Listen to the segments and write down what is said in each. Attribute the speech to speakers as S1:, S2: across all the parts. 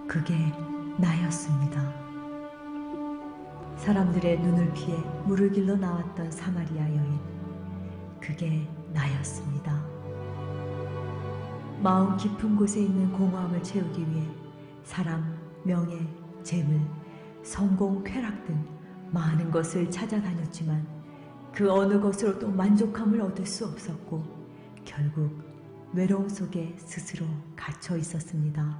S1: 그게 나였습니다. 사람들의 눈을 피해 물을 길러 나왔던 사마리아 여인, 그게 나였습니다. 마음 깊은 곳에 있는 공허함을 채우기 위해 사람, 명예, 재물, 성공, 쾌락 등 많은 것을 찾아다녔지만 그 어느 것으로도 만족함을 얻을 수 없었고 결국 외로움 속에 스스로 갇혀 있었습니다.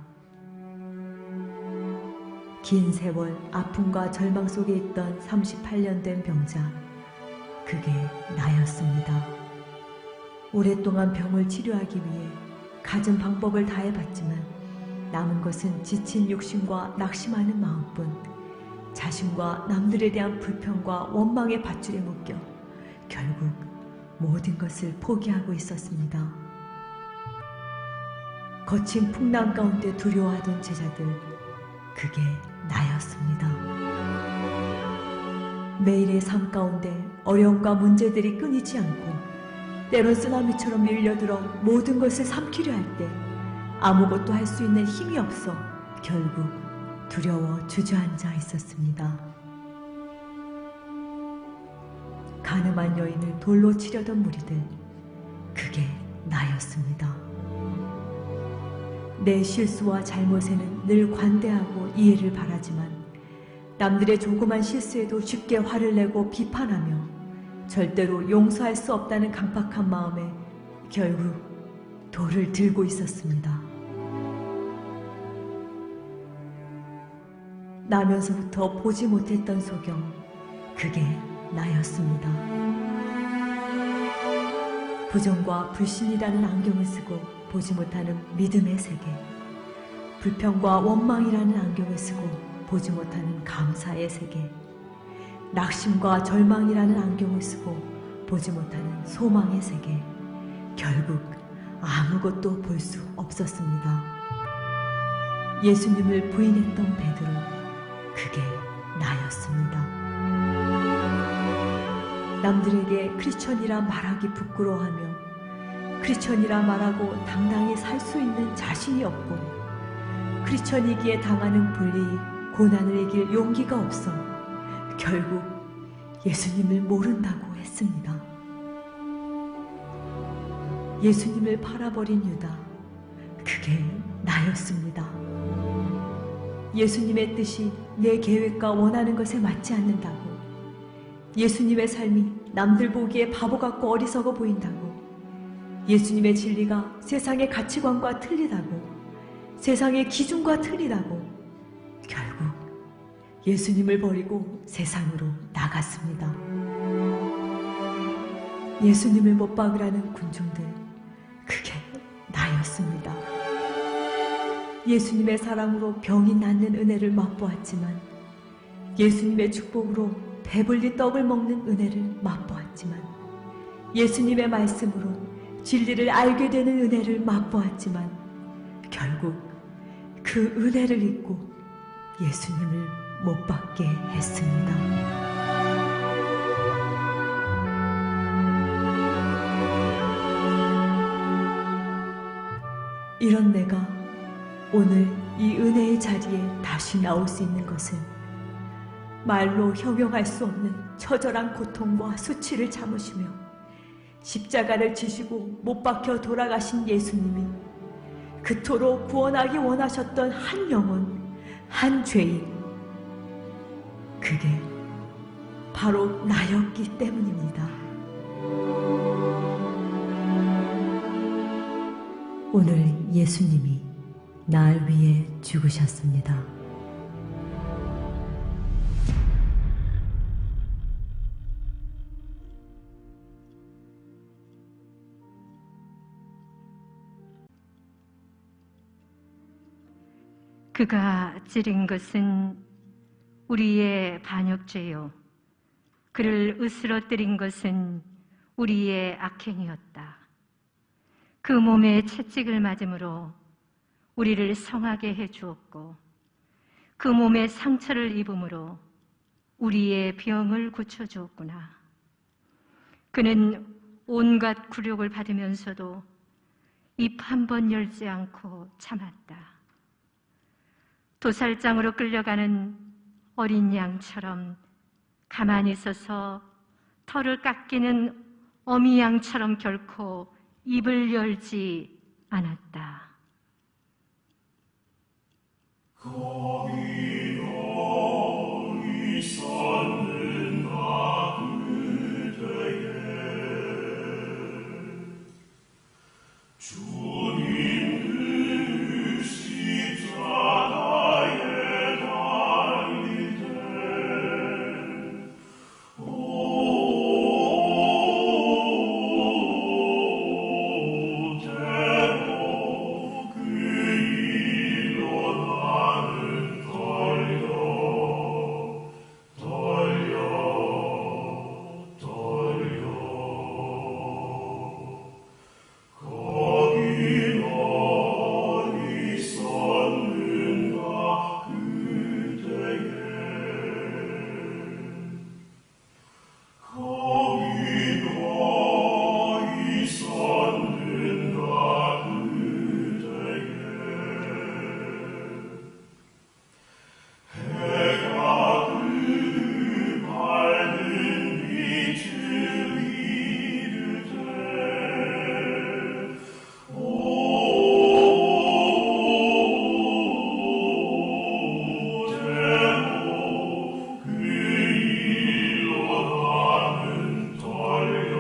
S1: 긴 세월 아픔과 절망 속에 있던 38년 된 병자, 그게 나였습니다. 오랫동안 병을 치료하기 위해 갖은 방법을 다해봤지만 남은 것은 지친 육신과 낙심하는 마음뿐, 자신과 남들에 대한 불평과 원망의 밧줄에 묶여 결국 모든 것을 포기하고 있었습니다. 거친 풍랑 가운데 두려워하던 제자들, 그게 나였습니다. 매일의 삶 가운데 어려움과 문제들이 끊이지 않고 때론 쓰나미처럼 밀려들어 모든 것을 삼키려 할 때 아무것도 할 수 있는 힘이 없어 결국 두려워 주저앉아 있었습니다. 가늠한 여인을 돌로 치려던 무리들, 그게 나였습니다. 내 실수와 잘못에는 늘 관대하고 이해를 바라지만 남들의 조그만 실수에도 쉽게 화를 내고 비판하며 절대로 용서할 수 없다는 강팍한 마음에 결국 돌을 들고 있었습니다. 나면서부터 보지 못했던 소경, 그게 나였습니다. 부정과 불신이라는 안경을 쓰고 보지 못하는 믿음의 세계, 불평과 원망이라는 안경을 쓰고 보지 못하는 감사의 세계, 낙심과 절망이라는 안경을 쓰고 보지 못하는 소망의 세계, 결국 아무것도 볼 수 없었습니다. 예수님을 부인했던 베드로, 그게 나였습니다. 남들에게 크리스천이라 말하기 부끄러워하며 크리스천이라 말하고 당당히 살 수 있는 자신이 없고 크리스천이기에 당하는 불리, 고난을 이길 용기가 없어 결국 예수님을 모른다고 했습니다. 예수님을 팔아버린 유다, 그게 나였습니다. 예수님의 뜻이 내 계획과 원하는 것에 맞지 않는다고, 예수님의 삶이 남들 보기에 바보 같고 어리석어 보인다고, 예수님의 진리가 세상의 가치관과 틀리다고, 세상의 기준과 틀리다고 결국 예수님을 버리고 세상으로 나갔습니다. 예수님을 못 박으라는 군중들, 그게 나였습니다. 예수님의 사랑으로 병이 낫는 은혜를 맛보았지만, 예수님의 축복으로 배불리 떡을 먹는 은혜를 맛보았지만, 예수님의 말씀으로 진리를 알게 되는 은혜를 맛보았지만 결국 그 은혜를 잊고 예수님을 못 받게 했습니다. 이런 내가 오늘 이 은혜의 자리에 다시 나올 수 있는 것은 말로 형용할 수 없는 처절한 고통과 수치를 참으시며 십자가를 지시고 못 박혀 돌아가신 예수님이 그토록 구원하기 원하셨던 한 영혼, 한 죄인, 그게 바로 나였기 때문입니다. 오늘 예수님이 날 위해 죽으셨습니다.
S2: 그가 찌른 것은 우리의 반역죄요, 그를 으스러뜨린 것은 우리의 악행이었다. 그 몸에 채찍을 맞음으로 우리를 성하게 해주었고 그 몸에 상처를 입음으로 우리의 병을 고쳐주었구나. 그는 온갖 굴욕을 받으면서도 입 한 번 열지 않고 참았다. 도살장으로 끌려가는 어린 양처럼 가만히 있어서 털을 깎이는 어미 양처럼 결코 입을 열지 않았다.
S3: 거기 너 있었는가 그대에 주님 그 십자가에 달릴 때 대로 그 일로 나는 거기 너 있었는가 그대에 거기 너 있었는가 그대에 해가 그 밝은 빛을 이르되 대로 그 일로 나는 달려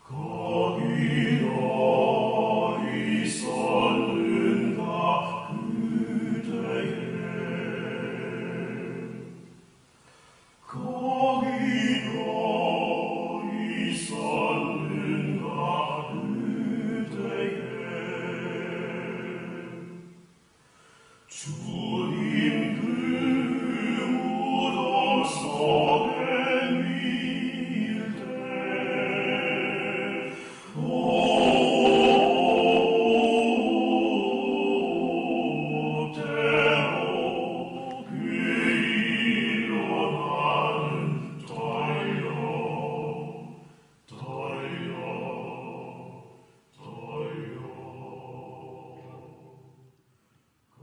S3: 거기 너 있었는가 그대에 거기 너 있었는가 그대에 주님 그 무덤 속에 밀 때 대로 그 일로 나는 달려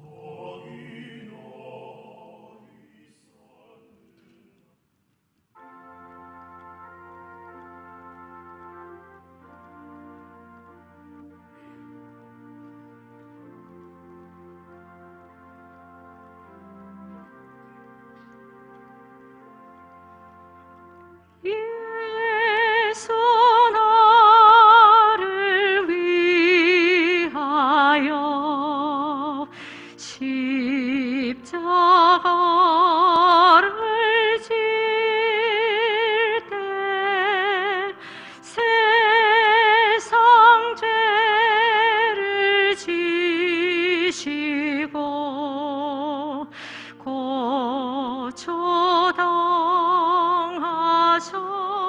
S3: 거기 너
S2: 예수 나를 위하여 십자가를 질 때 세상 죄를 지시고 고초당하셨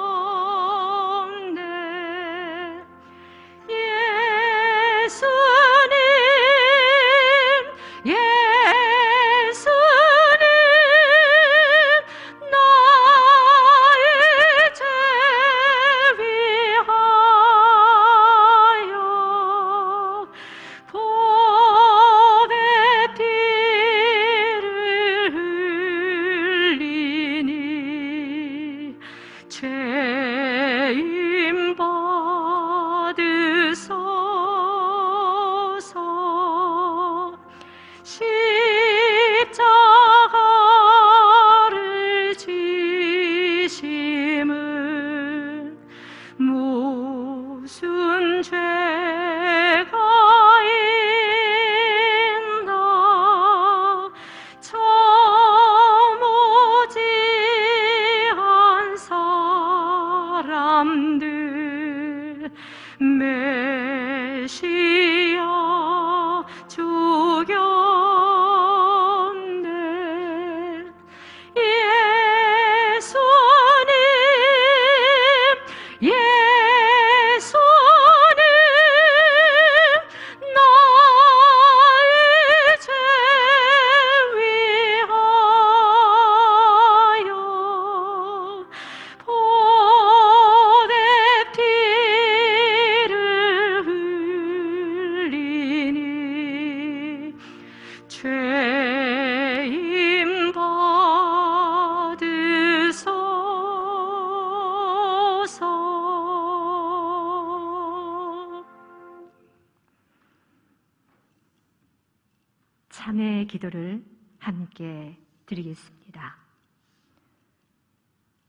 S4: 기도를 함께 드리겠습니다.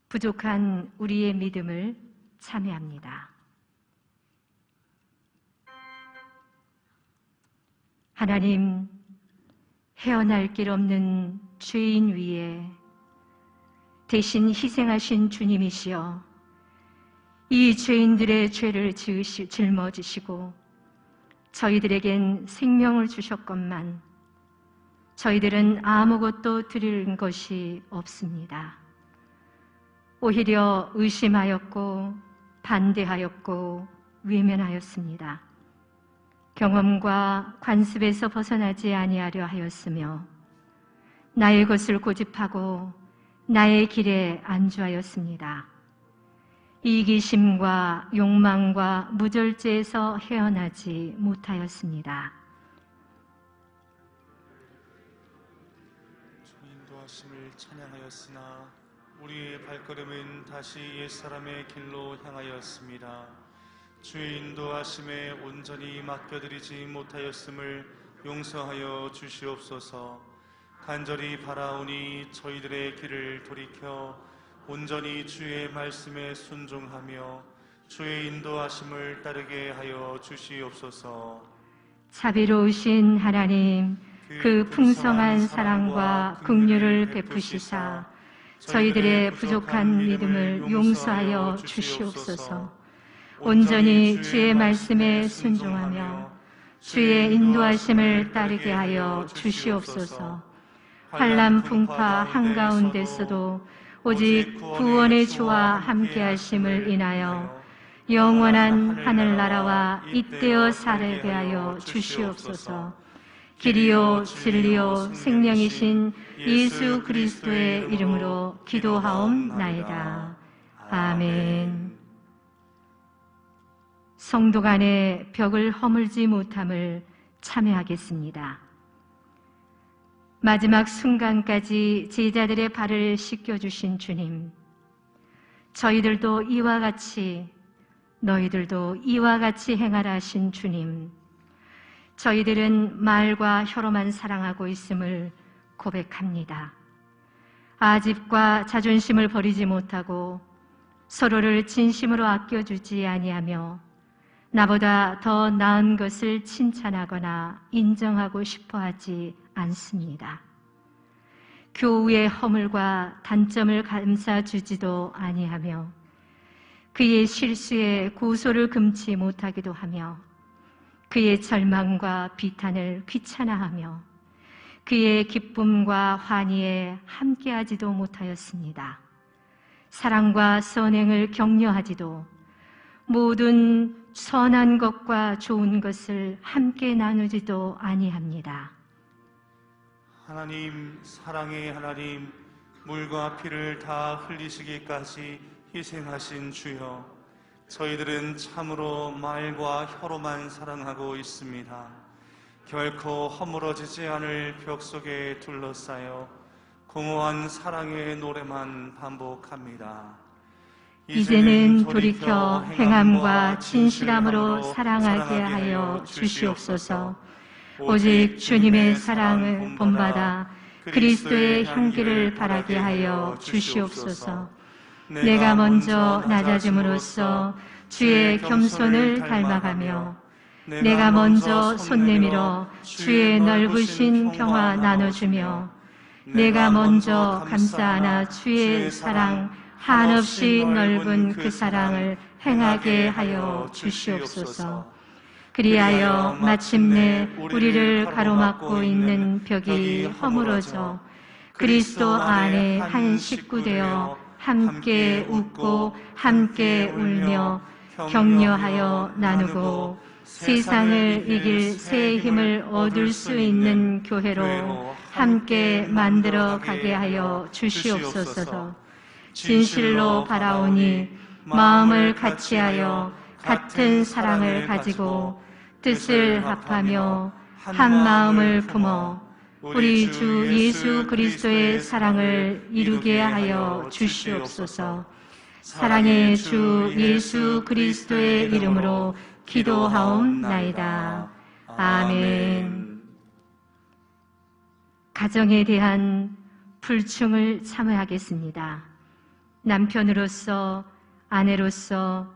S4: 부족한 우리의 믿음을 참여합니다. 하나님, 헤어날 길 없는 죄인 위에 대신 희생하신 주님이시여, 이 죄인들의 죄를 짊어지시고 저희들에겐 생명을 주셨건만 저희들은 아무것도 드릴 것이 없습니다. 오히려 의심하였고 반대하였고 외면하였습니다. 경험과 관습에서 벗어나지 아니하려 하였으며 나의 것을 고집하고 나의 길에 안주하였습니다. 이기심과 욕망과 무절제에서 헤어나지 못하였습니다.
S5: 주님 인도하심을 찬양하였으나 우리의 발걸음은 다시 옛사람의 길로 향하였습니다. 주의 인도하심에 온전히 맡겨드리지 못하였음을 용서하여 주시옵소서. 간절히 바라오니 저희들의 길을 돌이켜 온전히 주의 말씀에 순종하며 주의 인도하심을 따르게 하여 주시옵소서.
S4: 자비로우신 하나님, 그 풍성한 사랑과 긍휼을 베푸시사 저희들의 부족한 믿음을 용서하여 주시옵소서. 온전히 주의 말씀에 순종하며 주의 인도하심을 따르게 하여 주시옵소서. 환난 풍파 한가운데서도 오직 구원의 주와 함께하심을 인하여 영원한 하늘나라와 잇대어 살게 하여 주시옵소서. 길이요 진리요 생명이신 예수 그리스도의 이름으로 기도하옵나이다. 아멘. 성도 간의 벽을 허물지 못함을 참여하겠습니다. 마지막 순간까지 제자들의 발을 씻겨주신 주님, 저희들도 이와 같이, 너희들도 이와 같이 행하라 하신 주님, 저희들은 말과 혀로만 사랑하고 있음을 고백합니다. 아집과 자존심을 버리지 못하고 서로를 진심으로 아껴주지 아니하며 나보다 더 나은 것을 칭찬하거나 인정하고 싶어하지 않습니다. 교우의 허물과 단점을 감싸주지도 아니하며 그의 실수에 고소를 금치 못하기도 하며 그의 절망과 비탄을 귀찮아하며 그의 기쁨과 환희에 함께하지도 못하였습니다. 사랑과 선행을 격려하지도 모든 선한 것과 좋은 것을 함께 나누지도 아니합니다.
S5: 하나님, 사랑의 하나님, 물과 피를 다 흘리시기까지 희생하신 주여, 저희들은 참으로 말과 혀로만 사랑하고 있습니다. 결코 허물어지지 않을 벽 속에 둘러싸여 공허한 사랑의 노래만 반복합니다.
S4: 이제는 돌이켜 행함과 진실함으로 사랑하게 하여 주시옵소서. 오직 주님의 사랑을 본받아 그리스도의 향기를 바라게 하여 주시옵소서. 내가 먼저 낮아짐으로써 주의 겸손을 닮아가며 내가 먼저 손 내밀어 주의 넓으신 평화 나눠주며 내가 먼저 감싸 안아 주의 사랑 한없이 넓은 그 사랑을 행하게 하여 주시옵소서. 그리하여 마침내 우리를 가로막고 있는 벽이 허물어져 그리스도 안에 한 식구 되어 함께 웃고 함께 울며 격려하여 나누고 세상을 이길 새 힘을 얻을 수 있는 교회로 함께 만들어 가게 하여 주시옵소서. 진실로 바라오니 마음을 같이하여 같은 사랑을 가지고 뜻을 합하며 한 마음을 품어 우리 주 예수 그리스도의 사랑을 이루게 하여 주시옵소서. 사랑의 주 예수 그리스도의 이름으로 기도하옵나이다. 아멘. 가정에 대한 불충을 참여하겠습니다. 남편으로서, 아내로서,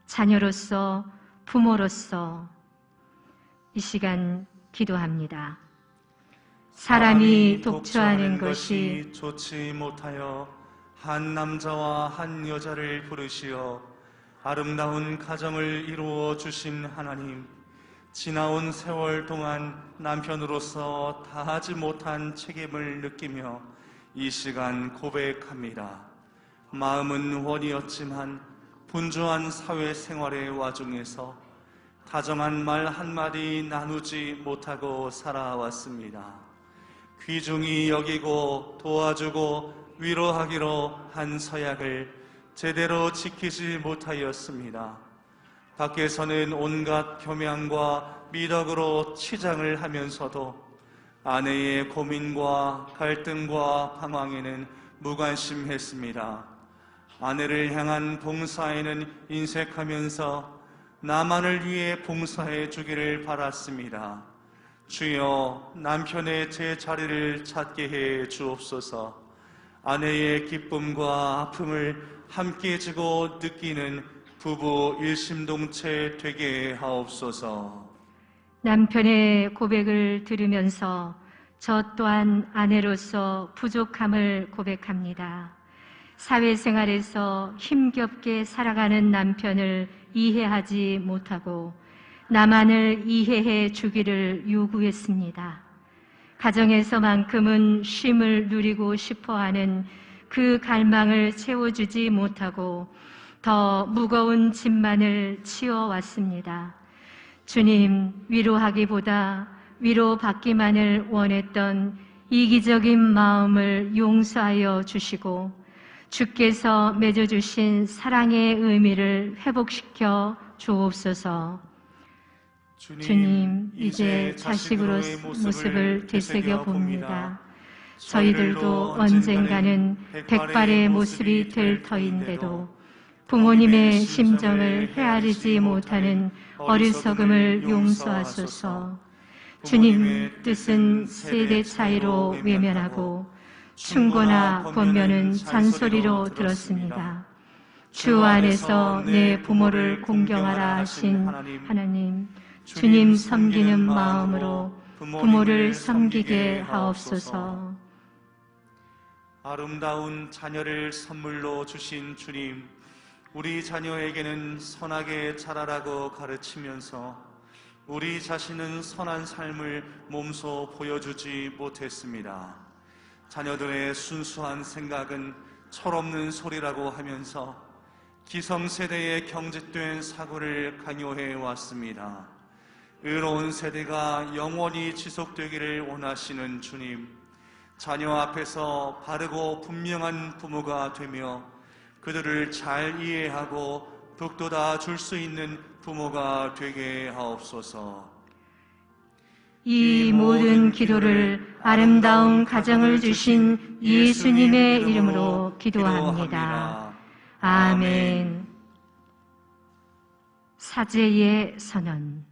S4: 자녀로서, 부모로서 이 시간 기도합니다. 사람이 독처하는 것이
S5: 좋지 못하여 한 남자와 한 여자를 부르시어 아름다운 가정을 이루어 주신 하나님, 지나온 세월 동안 남편으로서 다하지 못한 책임을 느끼며 이 시간 고백합니다. 마음은 원이었지만 분주한 사회생활의 와중에서 다정한 말 한마디 나누지 못하고 살아왔습니다. 귀중히 여기고 도와주고 위로하기로 한 서약을 제대로 지키지 못하였습니다. 밖에서는 온갖 겸양과 미덕으로 치장을 하면서도 아내의 고민과 갈등과 방황에는 무관심했습니다. 아내를 향한 봉사에는 인색하면서 나만을 위해 봉사해 주기를 바랐습니다. 주여, 남편의 제 자리를 찾게 해 주옵소서. 아내의 기쁨과 아픔을 함께 지고 느끼는 부부 일심동체 되게 하옵소서.
S4: 남편의 고백을 들으면서 저 또한 아내로서 부족함을 고백합니다. 사회생활에서 힘겹게 살아가는 남편을 이해하지 못하고 나만을 이해해 주기를 요구했습니다. 가정에서만큼은 쉼을 누리고 싶어하는 그 갈망을 채워주지 못하고 더 무거운 짐만을 치워왔습니다. 주님, 위로하기보다 위로받기만을 원했던 이기적인 마음을 용서하여 주시고 주께서 맺어주신 사랑의 의미를 회복시켜 주옵소서. 주님, 이제 자식으로의 모습을 되새겨 봅니다. 저희들도 언젠가는 백발의 모습이 될 터인데도 부모님의 심정을 헤아리지 못하는 어리석음을 용서하소서. 주님 뜻은 세대 차이로 외면하고 충고나 권면은 잔소리로 들었습니다. 주 안에서 내 부모를 공경하라 하신 하나님, 주님 섬기는 마음으로 부모를 섬기게 하옵소서.
S5: 아름다운 자녀를 선물로 주신 주님, 우리 자녀에게는 선하게 자라라고 가르치면서 우리 자신은 선한 삶을 몸소 보여주지 못했습니다. 자녀들의 순수한 생각은 철없는 소리라고 하면서 기성세대의 경직된 사고를 강요해 왔습니다. 의로운 세대가 영원히 지속되기를 원하시는 주님, 자녀 앞에서 바르고 분명한 부모가 되며 그들을 잘 이해하고 북돋아 줄 수 있는 부모가 되게 하옵소서.
S4: 이 모든 기도를 아름다운 가정을 주신 예수님의 이름으로 기도합니다. 아멘. 사제의 선언.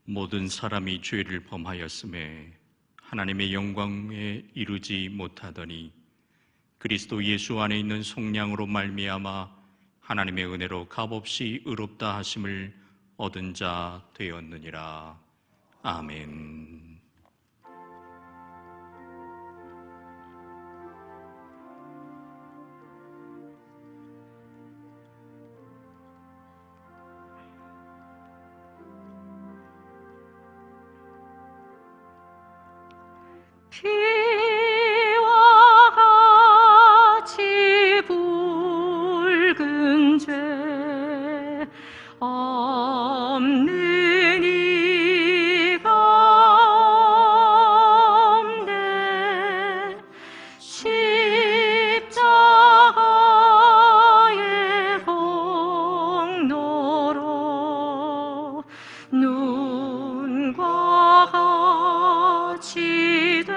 S6: 모든 사람이 죄를 범하였음에 하나님의 영광에 이르지 못하더니 그리스도 예수 안에 있는 속량으로 말미암아 하나님의 은혜로 값없이 의롭다 하심을 얻은 자 되었느니라. 아멘.
S2: 피와 같이 붉은 죄 없는 이 가운데 십자가의 공로로 눈과 같이 된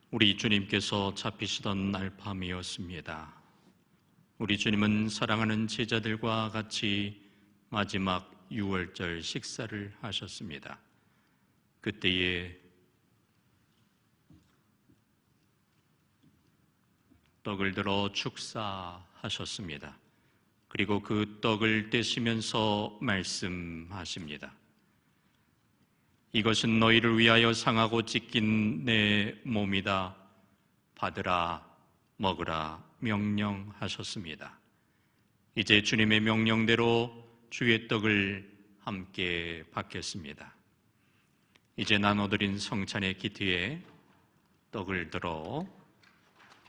S6: 우리 주님께서 잡히시던 날 밤이었습니다. 우리 주님은 사랑하는 제자들과 같이 마지막 유월절 식사를 하셨습니다. 그때에 떡을 들어 축사하셨습니다. 그리고 그 떡을 떼시면서 말씀하십니다. 이것은 너희를 위하여 상하고 찢긴 내 몸이다. 받으라, 먹으라 명령하셨습니다. 이제 주님의 명령대로 주의 떡을 함께 받겠습니다. 이제 나눠드린 성찬의 기트에 떡을 들어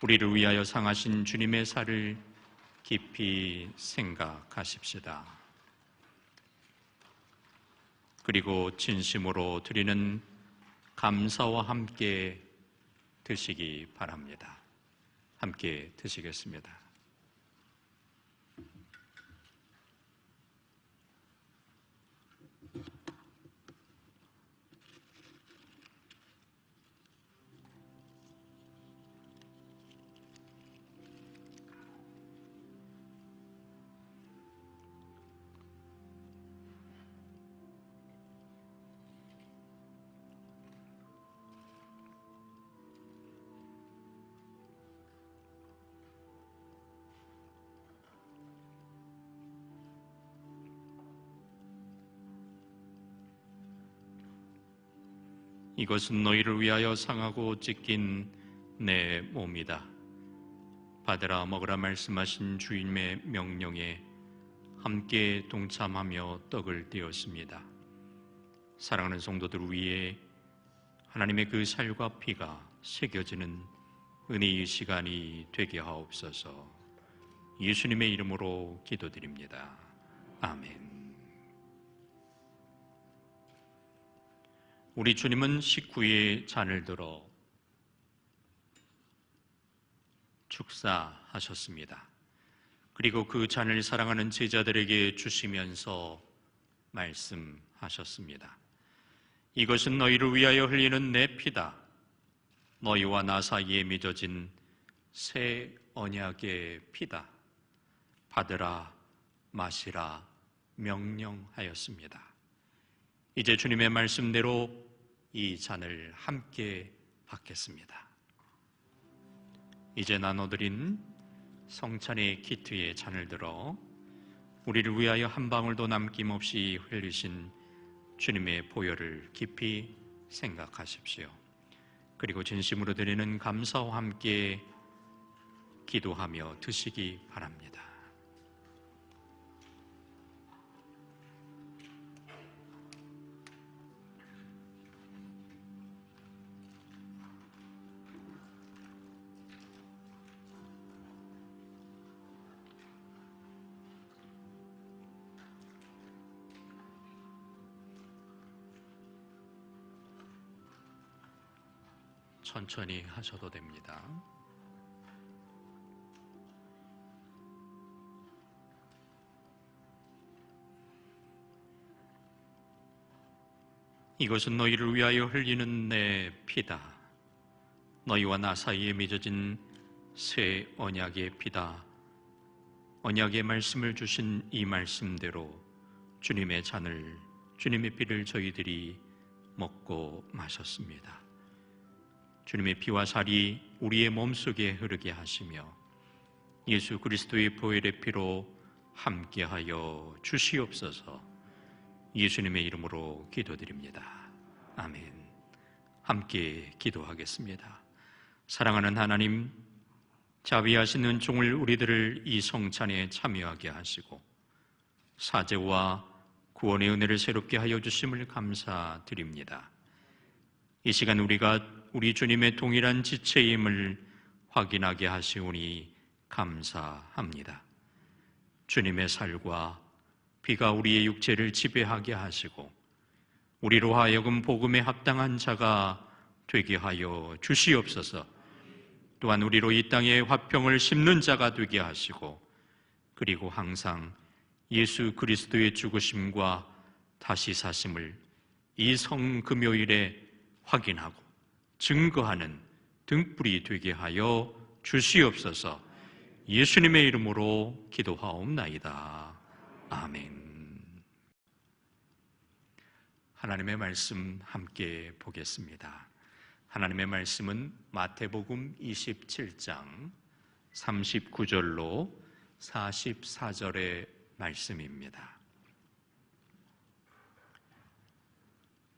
S6: 우리를 위하여 상하신 주님의 살을 깊이 생각하십시다. 그리고 진심으로 드리는 감사와 함께 드시기 바랍니다. 함께 드시겠습니다. 이것은 너희를 위하여 상하고 찢긴 내 몸이다. 받으라, 먹으라 말씀하신 주님의 명령에 함께 동참하며 떡을 떼었습니다. 사랑하는 성도들 위에 하나님의 그 살과 피가 새겨지는 은혜의 시간이 되게 하옵소서. 예수님의 이름으로 기도드립니다. 아멘. 우리 주님은 식후에 잔을 들어 축사하셨습니다. 그리고 그 잔을 사랑하는 제자들에게 주시면서 말씀하셨습니다. 이것은 너희를 위하여 흘리는 내 피다. 너희와 나 사이에 맺어진 새 언약의 피다. 받으라, 마시라 명령하였습니다. 이제 주님의 말씀대로 이 잔을 함께 받겠습니다. 이제 나눠드린 성찬의 기트의 잔을 들어 우리를 위하여 한 방울도 남김없이 흘리신 주님의 보혈을 깊이 생각하십시오. 그리고 진심으로 드리는 감사와 함께 기도하며 드시기 바랍니다. 천천히 하셔도 됩니다. 이것은 너희를 위하여 흘리는 내 피다. 너희와 나 사이에 맺어진 새 언약의 피다. 언약의 말씀을 주신 이 말씀대로 주님의 잔을, 주님의 피를 저희들이 먹고 마셨습니다. 주님의 피와 살이 우리의 몸속에 흐르게 하시며 예수 그리스도의 보혈의 피로 함께하여 주시옵소서. 예수님의 이름으로 기도드립니다. 아멘. 함께 기도하겠습니다. 사랑하는 하나님, 자비하신 은총을 우리들을 이 성찬에 참여하게 하시고 사죄와 구원의 은혜를 새롭게 하여 주심을 감사드립니다. 이 시간 우리가 우리 주님의 동일한 지체임을 확인하게 하시오니 감사합니다. 주님의 살과 피가 우리의 육체를 지배하게 하시고 우리로 하여금 복음에 합당한 자가 되게 하여 주시옵소서. 또한 우리로 이 땅에 화평을 심는 자가 되게 하시고 그리고 항상 예수 그리스도의 죽으심과 다시 사심을 이 성금요일에 확인하고 증거하는 등불이 되게 하여 주시옵소서. 예수님의 이름으로 기도하옵나이다. 아멘. 하나님의 말씀 함께 보겠습니다. 하나님의 말씀은 마태복음 27장 39절로 44절의 말씀입니다.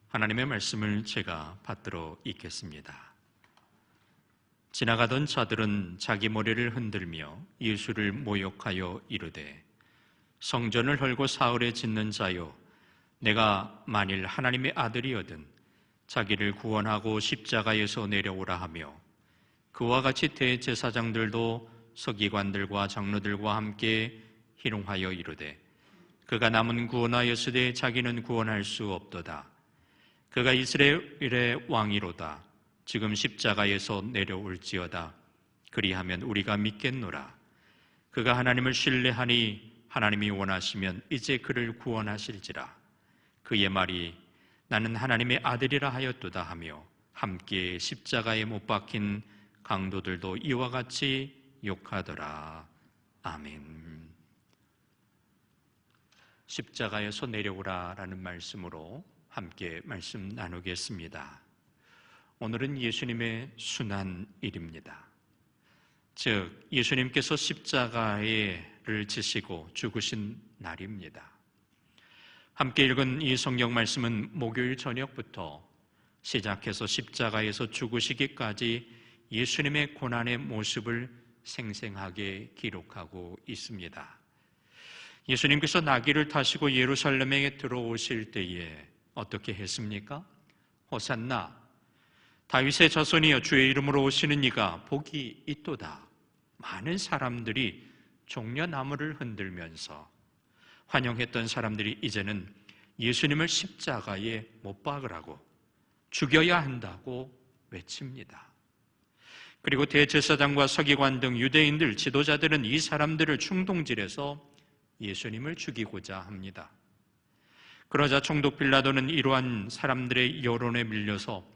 S6: 하나님의 말씀을 제가 받들어 읽겠습니다. 지나가던 자들은 자기 머리를 흔들며 예수를 모욕하여 이르되, 성전을 헐고 사흘에 짓는 자여, 내가 만일 하나님의 아들이거든 자기를 구원하고 십자가에서 내려오라 하며, 그와 같이 대제사장들도 서기관들과 장로들과 함께 희롱하여 이르되, 그가 남은 구원하였으되 자기는 구원할 수 없도다. 그가 이스라엘의 왕이로다. 지금 십자가에서 내려올지어다. 그리하면 우리가 믿겠노라. 그가 하나님을 신뢰하니 하나님이 원하시면 이제 그를 구원하실지라. 그의 말이 나는 하나님의 아들이라 하였도다 하며, 함께 십자가에 못 박힌 강도들도 이와 같이 욕하더라. 아멘. 십자가에서 내려오라라는 말씀으로 함께 말씀 나누겠습니다. 오늘은 예수님의 순환일입니다. 즉, 예수님께서 십자가를 지시고 죽으신 날입니다. 함께 읽은 이 성경 말씀은 목요일 저녁부터 시작해서 십자가에서 죽으시기까지 예수님의 고난의 모습을 생생하게 기록하고 있습니다. 예수님께서 나귀를 타시고 예루살렘에 들어오실 때에 어떻게 했습니까? 호산나, 다윗의 자손이여 주의 이름으로 오시는 이가 복이 있도다. 많은 사람들이 종려나무를 흔들면서 환영했던 사람들이 이제는 예수님을 십자가에 못 박으라고, 죽여야 한다고 외칩니다. 그리고 대제사장과 서기관 등 유대인들 지도자들은 이 사람들을 충동질해서 예수님을 죽이고자 합니다. 그러자 총독 빌라도는 이러한 사람들의 여론에 밀려서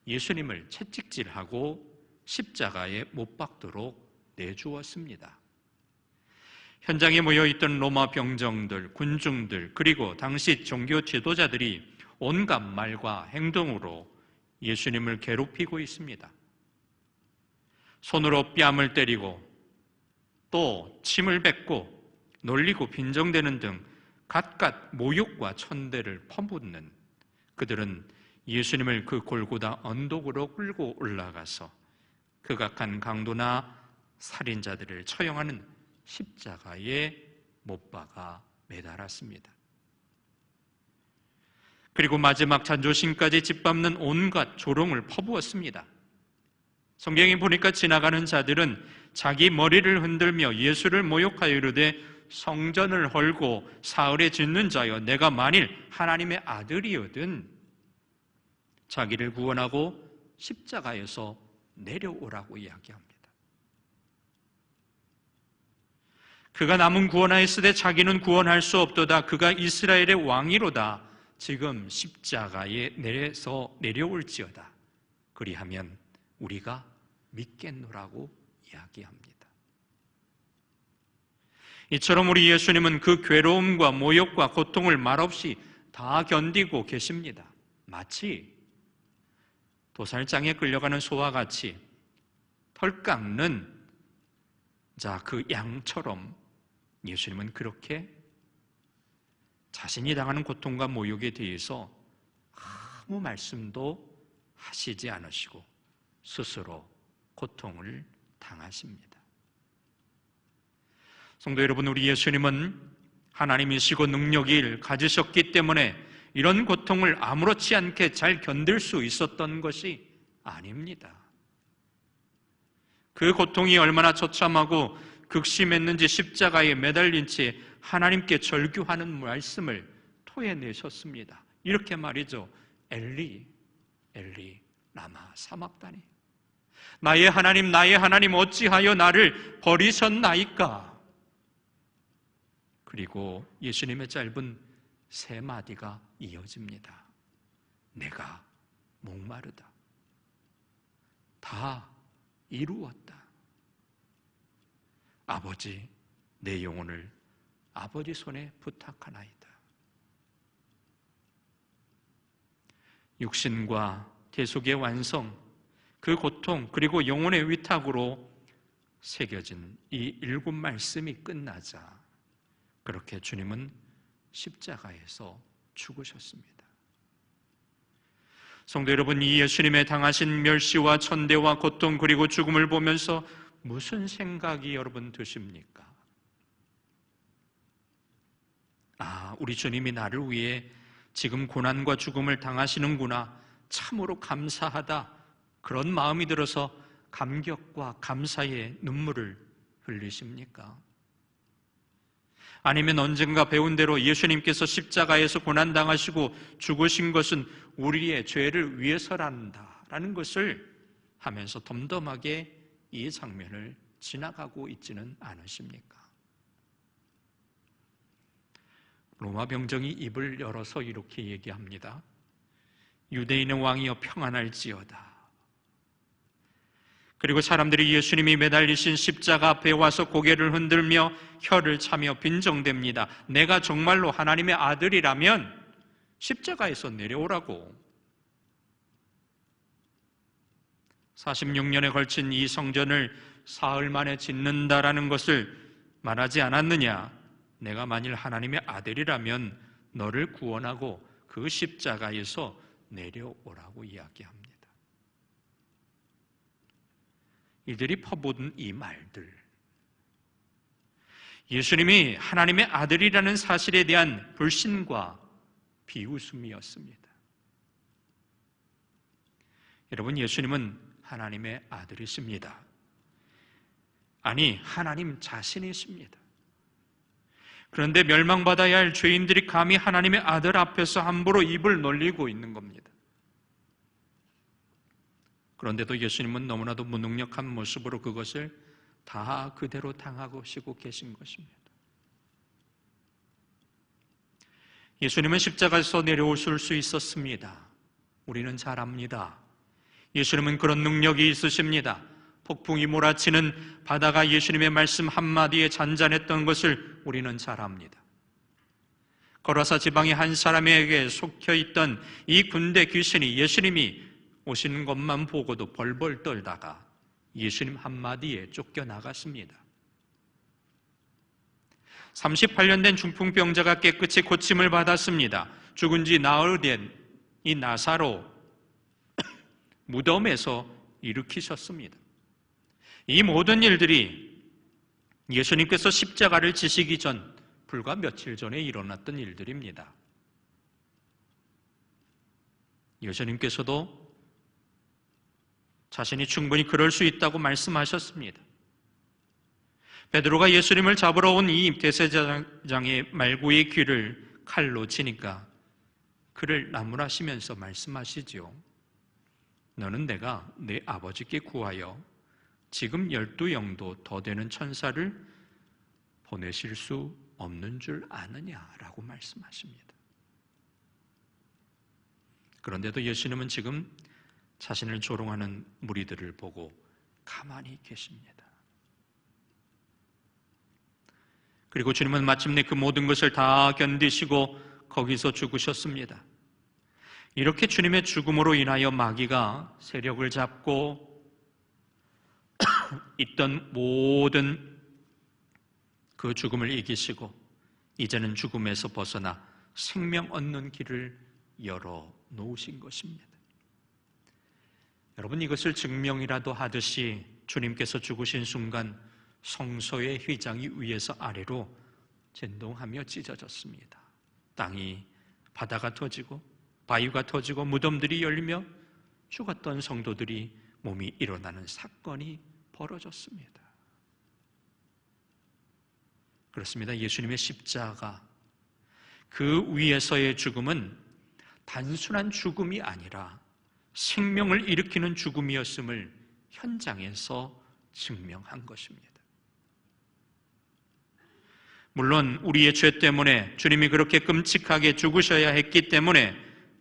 S6: 예수님을 채찍질하고 십자가에 못 박도록 내주었습니다. 현장에 모여있던 로마 병정들, 군중들, 그리고 당시 종교 지도자들이 온갖 말과 행동으로 예수님을 괴롭히고 있습니다. 손으로 뺨을 때리고 또 침을 뱉고 놀리고 빈정대는 등 갖갖 모욕과 천대를 퍼붓는 그들은 예수님을 그 골고다 언덕으로 끌고 올라가서 극악한 강도나 살인자들을 처형하는 십자가에 못 박아 매달았습니다. 그리고 마지막 자존심까지 짓밟는 온갖 조롱을 퍼부었습니다. 성경에 보니까 지나가는 자들은 자기 머리를 흔들며 예수를 모욕하여 이르되, 성전을 헐고 사흘에 짓는 자여, 내가 만일 하나님의 아들이거든 자기를 구원하고 십자가에서 내려오라고 이야기합니다. 그가 남은 구원하였으되 자기는 구원할 수 없도다. 그가 이스라엘의 왕이로다. 지금 십자가에 내려올지어다. 그리하면 우리가 믿겠노라고 이야기합니다. 이처럼 우리 예수님은 그 괴로움과 모욕과 고통을 말없이 다 견디고 계십니다. 마치 도살장에 끌려가는 소와 같이 털 깎는 그 양처럼 예수님은 그렇게 자신이 당하는 고통과 모욕에 대해서 아무 말씀도 하시지 않으시고 스스로 고통을 당하십니다. 성도 여러분, 우리 예수님은 하나님이시고 능력을 가지셨기 때문에 이런 고통을 아무렇지 않게 잘 견딜 수 있었던 것이 아닙니다. 그 고통이 얼마나 처참하고 극심했는지 십자가에 매달린 채 하나님께 절규하는 말씀을 토해내셨습니다. 이렇게 말이죠. 엘리, 엘리, 라마 사막다니. 나의 하나님 어찌하여 나를 버리셨나이까? 그리고 예수님의 짧은 세 마디가 이어집니다. 내가 목마르다. 다 이루었다. 아버지, 내 영혼을 아버지 손에 부탁하나이다. 육신과 대속의 완성, 그 고통, 그리고 영혼의 위탁으로 새겨진 이 7 말씀이 끝나자 그렇게 주님은 십자가에서 죽으셨습니다. 성도 여러분, 이 예수님의 당하신 멸시와 천대와 고통 그리고 죽음을 보면서 무슨 생각이 여러분 드십니까? 우리 주님이 나를 위해 지금 고난과 죽음을 당하시는구나, 참으로 감사하다, 그런 마음이 들어서 감격과 감사의 눈물을 흘리십니까? 아니면 언젠가 배운 대로 예수님께서 십자가에서 고난당하시고 죽으신 것은 우리의 죄를 위해서란다라는 것을 하면서 덤덤하게 이 장면을 지나가고 있지는 않으십니까? 로마 병정이 입을 열어서 이렇게 얘기합니다. 유대인의 왕이여 평안할지어다. 그리고 사람들이 예수님이 매달리신 십자가 앞에 와서 고개를 흔들며 혀를 차며 빈정댑니다. 내가 정말로 하나님의 아들이라면 십자가에서 내려오라고. 46년에 걸친 이 성전을 사흘 만에 짓는다라는 것을 말하지 않았느냐? 내가 만일 하나님의 아들이라면 너를 구원하고 그 십자가에서 내려오라고 이야기합니다. 이들이 퍼붓는 이 말들, 예수님이 하나님의 아들이라는 사실에 대한 불신과 비웃음이었습니다. 여러분, 예수님은 하나님의 아들이십니다. 아니, 하나님 자신이십니다. 그런데 멸망받아야 할 죄인들이 감히 하나님의 아들 앞에서 함부로 입을 놀리고 있는 겁니다. 그런데도 예수님은 너무나도 무능력한 모습으로 그것을 다 그대로 당하시고 계신 것입니다. 예수님은 십자가에서 내려오실 수 있었습니다. 우리는 잘 압니다. 예수님은 그런 능력이 있으십니다. 폭풍이 몰아치는 바다가 예수님의 말씀 한마디에 잔잔했던 것을 우리는 잘 압니다. 거라사 지방의 한 사람에게 속혀있던 이 군대 귀신이 예수님이 오시는 것만 보고도 벌벌 떨다가 예수님 한마디에 쫓겨나갔습니다. 38년 된 중풍병자가 깨끗이 고침을 받았습니다. 죽은 지 나흘 된 이 나사로 무덤에서 일으키셨습니다. 이 모든 일들이 예수님께서 십자가를 지시기 전 불과 며칠 전에 일어났던 일들입니다. 예수님께서도 자신이 충분히 그럴 수 있다고 말씀하셨습니다. 베드로가 예수님을 잡으러 온 이 대제사장의 말구의 귀를 칼로 치니까 그를 나무라시면서 말씀하시지요. 너는 내가 내 아버지께 구하여 지금 12영도 더 되는 천사를 보내실 수 없는 줄 아느냐라고 말씀하십니다. 그런데도 예수님은 지금 자신을 조롱하는 무리들을 보고 가만히 계십니다. 그리고 주님은 마침내 그 모든 것을 다 견디시고 거기서 죽으셨습니다. 이렇게 주님의 죽음으로 인하여 마귀가 세력을 잡고 있던 모든 그 죽음을 이기시고 이제는 죽음에서 벗어나 생명 얻는 길을 열어 놓으신 것입니다. 여러분, 이것을 증명이라도 하듯이 주님께서 죽으신 순간 성소의 휘장이 위에서 아래로 진동하며 찢어졌습니다. 땅이, 바다가 터지고 바위가 터지고 무덤들이 열리며 죽었던 성도들이 몸이 일어나는 사건이 벌어졌습니다. 그렇습니다. 예수님의 십자가, 그 위에서의 죽음은 단순한 죽음이 아니라 생명을 일으키는 죽음이었음을 현장에서 증명한 것입니다. 물론 우리의 죄 때문에 주님이 그렇게 끔찍하게 죽으셔야 했기 때문에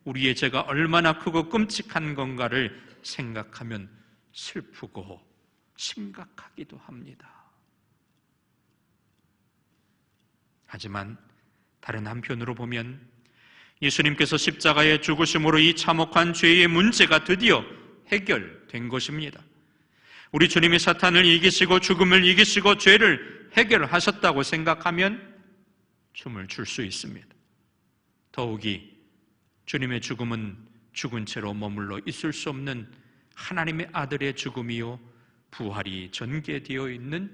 S6: 우리의 죄가 얼마나 크고 끔찍한 건가를 생각하면 슬프고 심각하기도 합니다. 하지만 다른 한편으로 보면 예수님께서 십자가에 죽으심으로 이 참혹한 죄의 문제가 드디어 해결된 것입니다. 우리 주님이 사탄을 이기시고 죽음을 이기시고 죄를 해결하셨다고 생각하면 춤을 출 수 있습니다. 더욱이 주님의 죽음은 죽은 채로 머물러 있을 수 없는 하나님의 아들의 죽음이요 부활이 전개되어 있는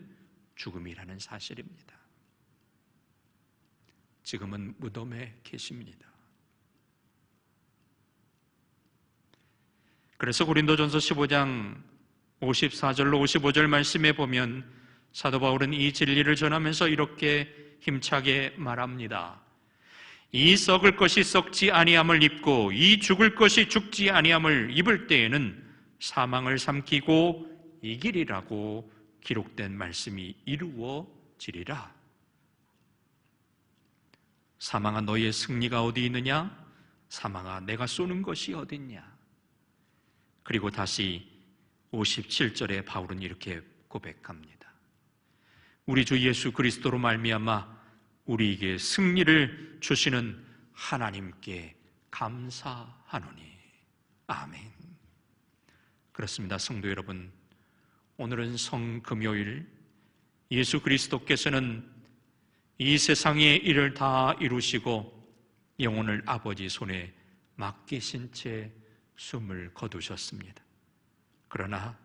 S6: 죽음이라는 사실입니다. 지금은 무덤에 계십니다. 그래서 고린도전서 15장 54절로 55절 말씀에 보면 사도 바울은 이 진리를 전하면서 이렇게 힘차게 말합니다. 이 썩을 것이 썩지 아니함을 입고 이 죽을 것이 죽지 아니함을 입을 때에는 사망을 삼키고 이기리라고 기록된 말씀이 이루어지리라. 사망아 너희의 승리가 어디 있느냐? 사망아 내가 쏘는 것이 어디 있냐? 그리고 다시 57절에 바울은 이렇게 고백합니다. 우리 주 예수 그리스도로 말미암아 우리에게 승리를 주시는 하나님께 감사하노니. 아멘. 그렇습니다. 성도 여러분, 오늘은 성금요일, 예수 그리스도께서는 이 세상의 일을 다 이루시고 영혼을 아버지 손에 맡기신 채 숨을 거두셨습니다. 그러나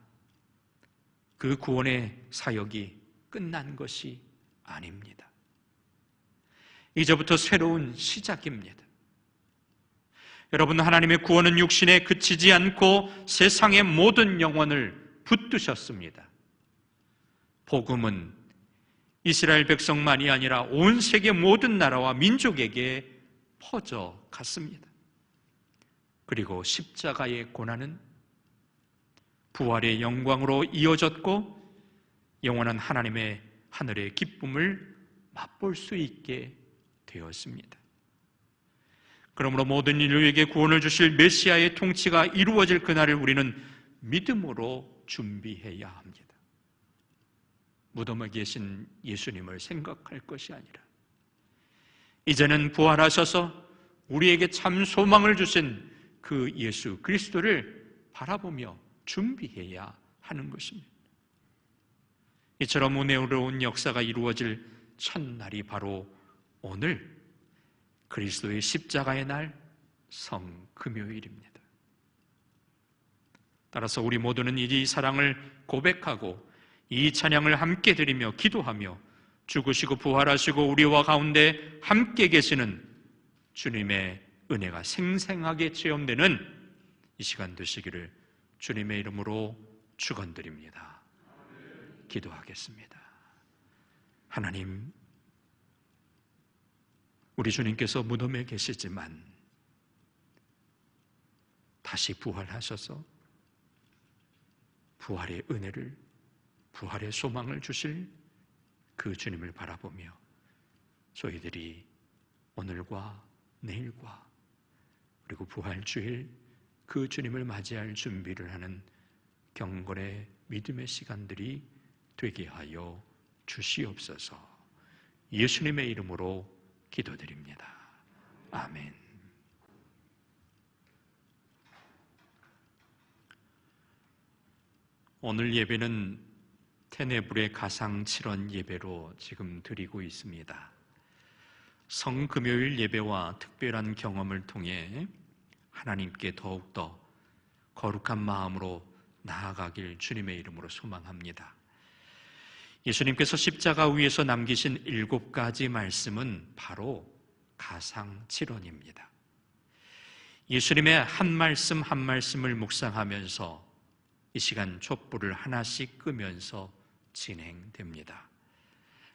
S6: 그 구원의 사역이 끝난 것이 아닙니다. 이제부터 새로운 시작입니다. 여러분, 하나님의 구원은 육신에 그치지 않고 세상의 모든 영혼을 붙드셨습니다. 복음은 이스라엘 백성만이 아니라 온 세계 모든 나라와 민족에게 퍼져 갔습니다. 그리고 십자가의 고난은 부활의 영광으로 이어졌고 영원한 하나님의 하늘의 기쁨을 맛볼 수 있게 되었습니다. 그러므로 모든 인류에게 구원을 주실 메시아의 통치가 이루어질 그날을 우리는 믿음으로 준비해야 합니다. 무덤에 계신 예수님을 생각할 것이 아니라 이제는 부활하셔서 우리에게 참 소망을 주신 그 예수 그리스도를 바라보며 준비해야 하는 것입니다. 이처럼 은혜로운 역사가 이루어질 첫날이 바로 오늘 그리스도의 십자가의 날 성금요일입니다. 따라서 우리 모두는 이 사랑을 고백하고 이 찬양을 함께 드리며 기도하며 죽으시고 부활하시고 우리와 가운데 함께 계시는 주님의 은혜가 생생하게 체험되는 이 시간 되시기를 주님의 이름으로 축원드립니다. 기도하겠습니다. 하나님, 우리 주님께서 무덤에 계시지만 다시 부활하셔서 부활의 은혜를, 부활의 소망을 주실 그 주님을 바라보며 저희들이 오늘과 내일과 그리고 부활주일 그 주님을 맞이할 준비를 하는 경건의 믿음의 시간들이 되게 하여 주시옵소서. 예수님의 이름으로 기도드립니다. 아멘. 오늘 예배는 테네불의 가상칠언 예배로 지금 드리고 있습니다. 성금요일 예배와 특별한 경험을 통해 하나님께 더욱더 거룩한 마음으로 나아가길 주님의 이름으로 소망합니다. 예수님께서 십자가 위에서 남기신 7가지 말씀은 바로 가상칠언입니다. 예수님의 한 말씀 한 말씀을 묵상하면서 이 시간 촛불을 하나씩 끄면서 진행됩니다.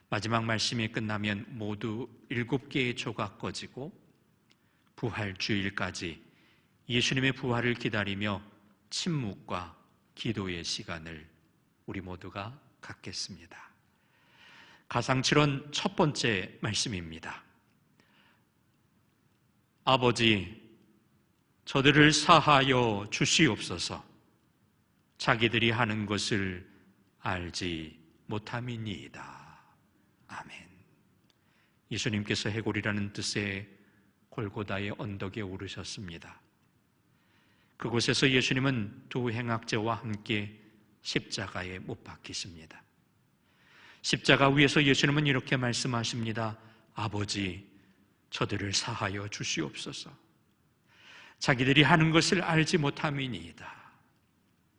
S6: 마지막 말씀이 끝나면 모두 7개의 조가 꺼지고 부활주일까지 예수님의 부활을 기다리며 침묵과 기도의 시간을 우리 모두가 갖겠습니다. 가상칠언 첫 번째 말씀입니다. 아버지, 저들을 사하여 주시옵소서. 자기들이 하는 것을 알지 못함이니이다. 아멘. 예수님께서 해골이라는 뜻의 골고다의 언덕에 오르셨습니다. 그곳에서 예수님은 두 행악제와 함께 십자가에 못 박히십니다. 십자가 위에서 예수님은 이렇게 말씀하십니다. 아버지, 저들을 사하여 주시옵소서. 자기들이 하는 것을 알지 못함이니이다.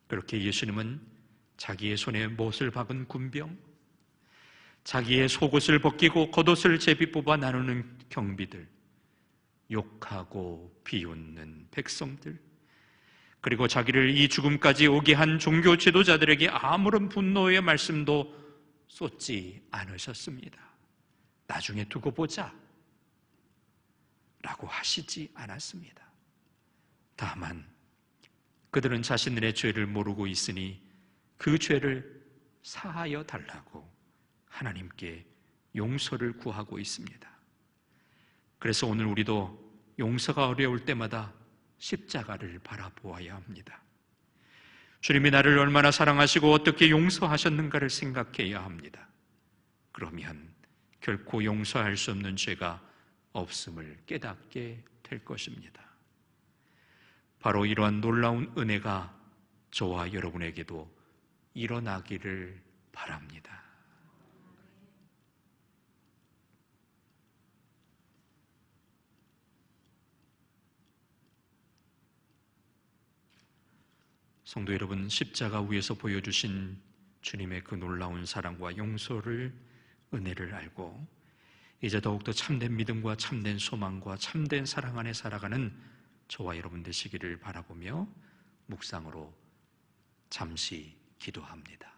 S6: 그렇게 예수님은 자기의 손에 못을 박은 군병, 자기의 속옷을 벗기고 겉옷을 제비 뽑아 나누는 경비들, 욕하고 비웃는 백성들, 그리고 자기를 이 죽음까지 오게 한 종교 지도자들에게 아무런 분노의 말씀도 쏟지 않으셨습니다. 나중에 두고 보자 라고 하시지 않았습니다. 다만 그들은 자신들의 죄를 모르고 있으니 그 죄를 사하여 달라고 하나님께 용서를 구하고 있습니다. 그래서 오늘 우리도 용서가 어려울 때마다 십자가를 바라보아야 합니다. 주님이 나를 얼마나 사랑하시고 어떻게 용서하셨는가를 생각해야 합니다. 그러면 결코 용서할 수 없는 죄가 없음을 깨닫게 될 것입니다. 바로 이러한 놀라운 은혜가 저와 여러분에게도 일어나기를 바랍니다. 성도 여러분, 십자가 위에서 보여주신 주님의 그 놀라운 사랑과 용서를, 은혜를 알고 이제 더욱더 참된 믿음과 참된 소망과 참된 사랑 안에 살아가는 저와 여러분 되시기를 바라보며 묵상으로 잠시 기도합니다.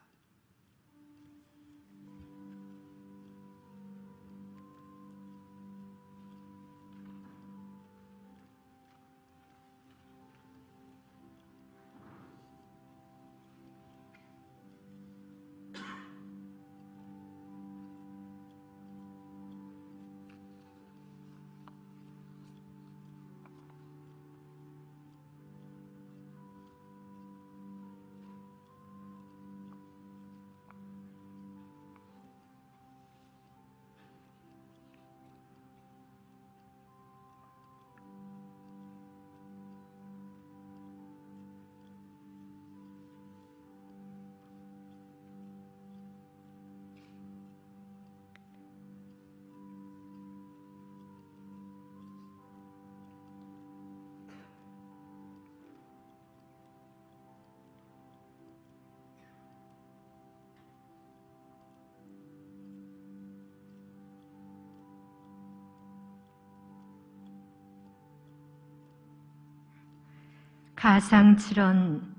S4: 가상칠언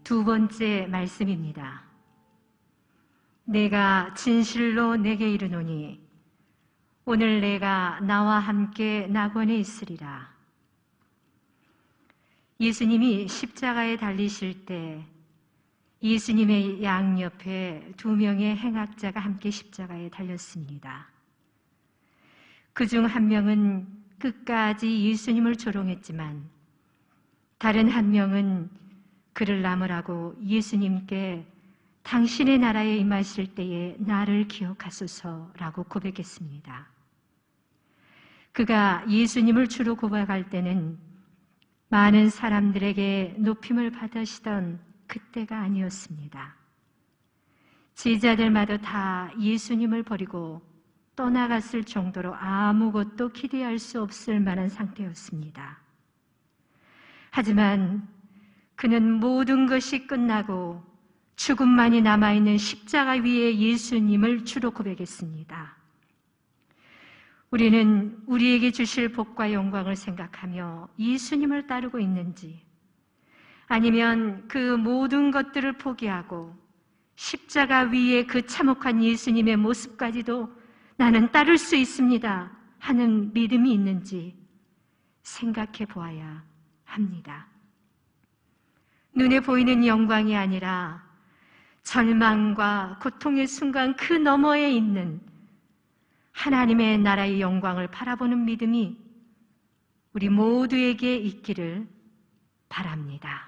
S4: 두 번째 말씀입니다. 내가 진실로 내게 이르노니 오늘 내가 나와 함께 낙원에 있으리라. 예수님이 십자가에 달리실 때 예수님의 양옆에 두 명의 행악자가 함께 십자가에 달렸습니다. 그중 한 명은 끝까지 예수님을 조롱했지만 다른 한 명은 그를 나무라고 예수님께 당신의 나라에 임하실 때에 나를 기억하소서라고 고백했습니다. 그가 예수님을 주로 고백할 때는 많은 사람들에게 높임을 받으시던 그때가 아니었습니다. 제자들마다 다 예수님을 버리고 떠나갔을 정도로 아무것도 기대할 수 없을 만한 상태였습니다. 하지만 그는 모든 것이 끝나고 죽음만이 남아있는 십자가 위에 예수님을 주로 고백했습니다. 우리는 우리에게 주실 복과 영광을 생각하며 예수님을 따르고 있는지, 아니면 그 모든 것들을 포기하고 십자가 위에 그 참혹한 예수님의 모습까지도 나는 따를 수 있습니다 하는 믿음이 있는지 생각해 보아야 합니다. 눈에 보이는 영광이 아니라 절망과 고통의 순간 그 너머에 있는 하나님의 나라의 영광을 바라보는 믿음이 우리 모두에게 있기를 바랍니다.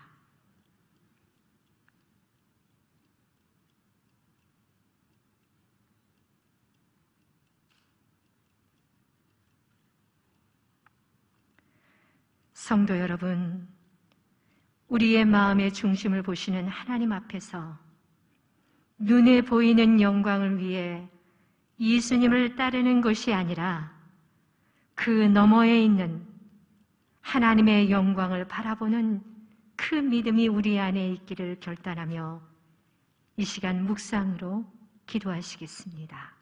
S4: 성도 여러분, 우리의 마음의 중심을 보시는 하나님 앞에서 눈에 보이는 영광을 위해 예수님을 따르는 것이 아니라 그 너머에 있는 하나님의 영광을 바라보는 그 믿음이 우리 안에 있기를 결단하며 이 시간 묵상으로 기도하시겠습니다.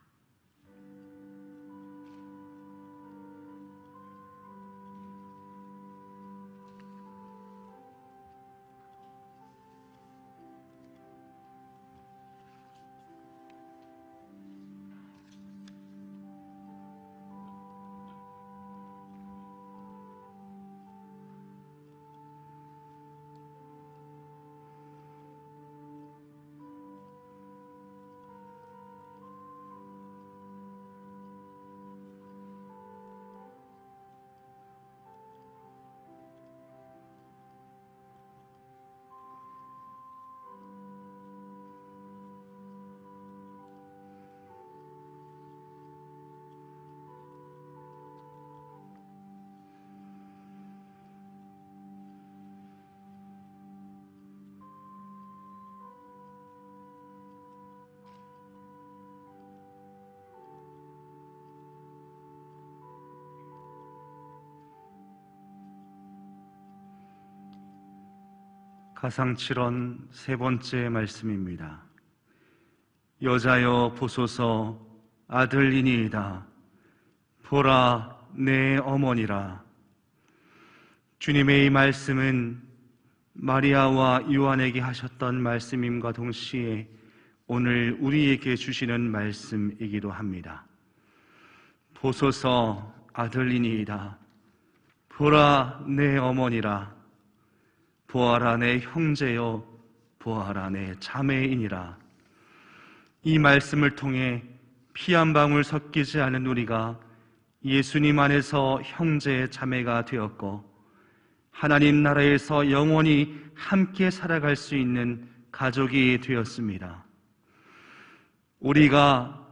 S5: 가상칠언 세 번째 말씀입니다. 여자여 보소서 아들이니이다. 보라 내 어머니라. 주님의 이 말씀은 마리아와 요한에게 하셨던 말씀임과 동시에 오늘 우리에게 주시는 말씀이기도 합니다. 보소서 아들이니이다. 보라 내 어머니라. 보아라 내 형제여, 보아라 내 자매이니라. 이 말씀을 통해 피 한 방울 섞이지 않은 우리가 예수님 안에서 형제 자매가 되었고 하나님 나라에서 영원히 함께 살아갈 수 있는 가족이 되었습니다. 우리가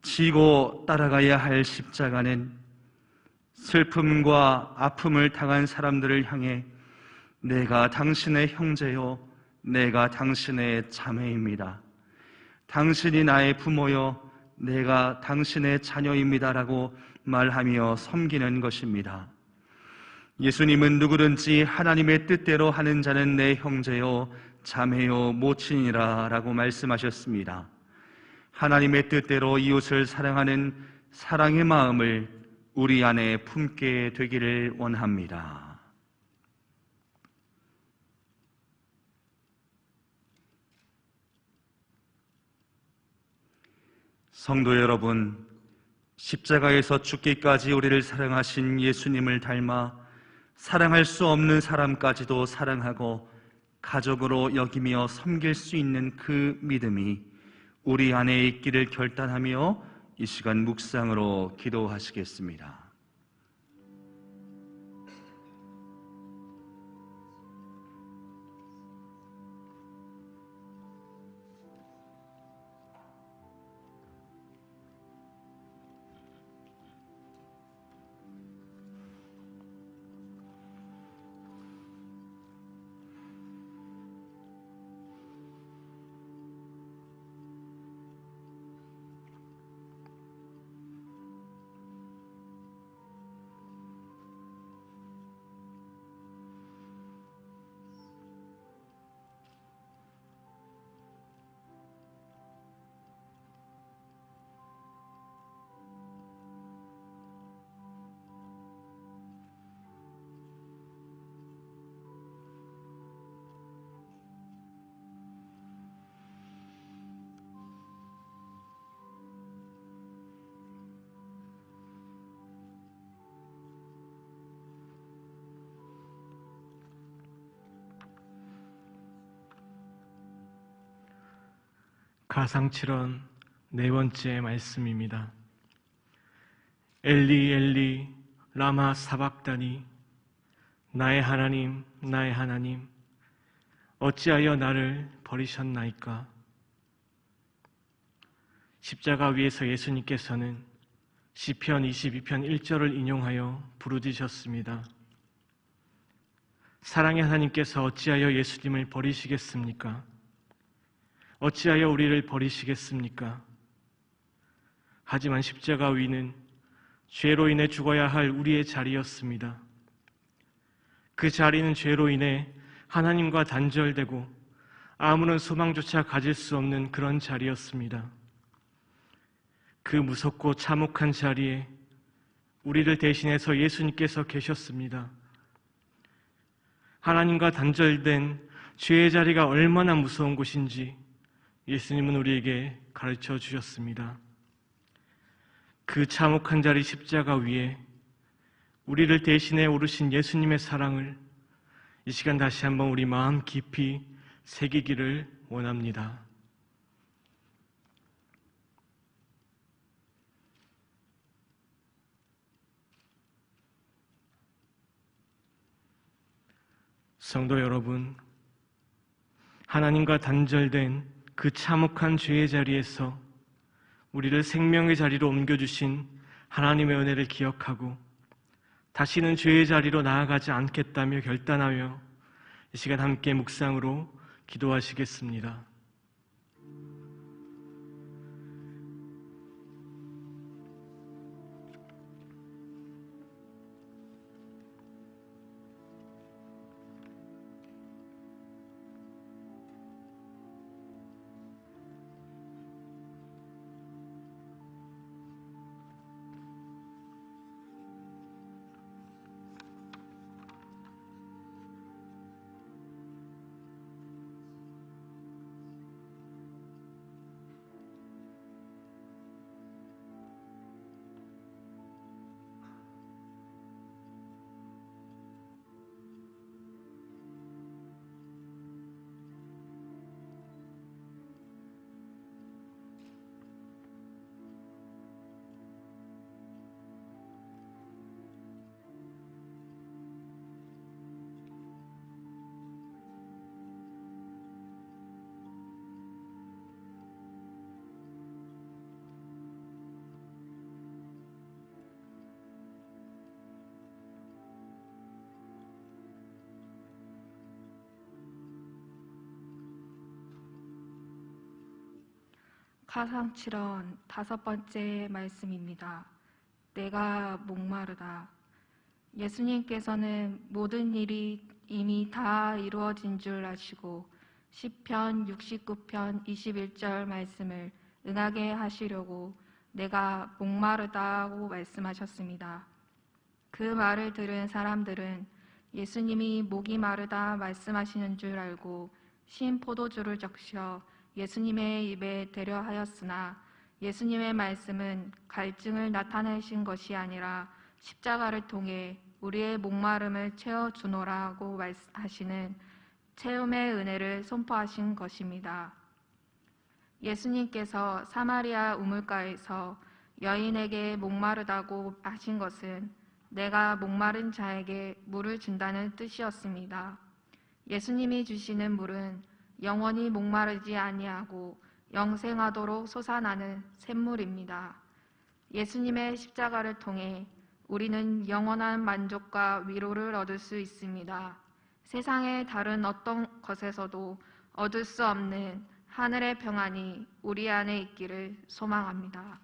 S5: 지고 따라가야 할 십자가는 슬픔과 아픔을 당한 사람들을 향해 내가 당신의 형제요, 내가 당신의 자매입니다. 당신이 나의 부모요, 내가 당신의 자녀입니다라고 말하며 섬기는 것입니다. 예수님은 누구든지 하나님의 뜻대로 하는 자는 내 형제요, 자매요, 모친이라 라고 말씀하셨습니다. 하나님의 뜻대로 이웃을 사랑하는 사랑의 마음을 우리 안에 품게 되기를 원합니다. 성도 여러분, 십자가에서 죽기까지 우리를 사랑하신 예수님을 닮아 사랑할 수 없는 사람까지도 사랑하고 가족으로 여기며 섬길 수 있는 그 믿음이 우리 안에 있기를 결단하며 이 시간 묵상으로 기도하시겠습니다.
S7: 가상칠언 네 번째 말씀입니다. 엘리 엘리 라마 사박다니, 나의 하나님 나의 하나님 어찌하여 나를 버리셨나이까. 십자가 위에서 예수님께서는 시편 22편 1절을 인용하여 부르짖으셨습니다. 사랑의 하나님께서 어찌하여 예수님을 버리시겠습니까? 어찌하여 우리를 버리시겠습니까? 하지만 십자가 위는 죄로 인해 죽어야 할 우리의 자리였습니다. 그 자리는 죄로 인해 하나님과 단절되고 아무런 소망조차 가질 수 없는 그런 자리였습니다. 그 무섭고 참혹한 자리에 우리를 대신해서 예수님께서 계셨습니다. 하나님과 단절된 죄의 자리가 얼마나 무서운 곳인지 예수님은 우리에게 가르쳐 주셨습니다. 그 참혹한 자리 십자가 위에 우리를 대신해 오르신 예수님의 사랑을 이 시간 다시 한번 우리 마음 깊이 새기기를 원합니다. 성도 여러분, 하나님과 단절된 그 참혹한 죄의 자리에서 우리를 생명의 자리로 옮겨주신 하나님의 은혜를 기억하고 다시는 죄의 자리로 나아가지 않겠다며 결단하며 이 시간 함께 묵상으로 기도하시겠습니다.
S8: 가상칠언 5번째 말씀입니다. 내가 목마르다. 예수님께서는 모든 일이 이미 다 이루어진 줄 아시고 시편 69편 21절 말씀을 응하게 하시려고 내가 목마르다고 말씀하셨습니다. 그 말을 들은 사람들은 예수님이 목이 마르다 말씀하시는 줄 알고 신 포도주를 적셔 예수님의 입에 대려 하였으나 예수님의 말씀은 갈증을 나타내신 것이 아니라 십자가를 통해 우리의 목마름을 채워주노라고 하시는 채움의 은혜를 선포하신 것입니다. 예수님께서 사마리아 우물가에서 여인에게 목마르다고 하신 것은 내가 목마른 자에게 물을 준다는 뜻이었습니다. 예수님이 주시는 물은 영원히 목마르지 아니하고 영생하도록 솟아나는 샘물입니다. 예수님의 십자가를 통해 우리는 영원한 만족과 위로를 얻을 수 있습니다. 세상의 다른 어떤 것에서도 얻을 수 없는 하늘의 평안이 우리 안에 있기를 소망합니다.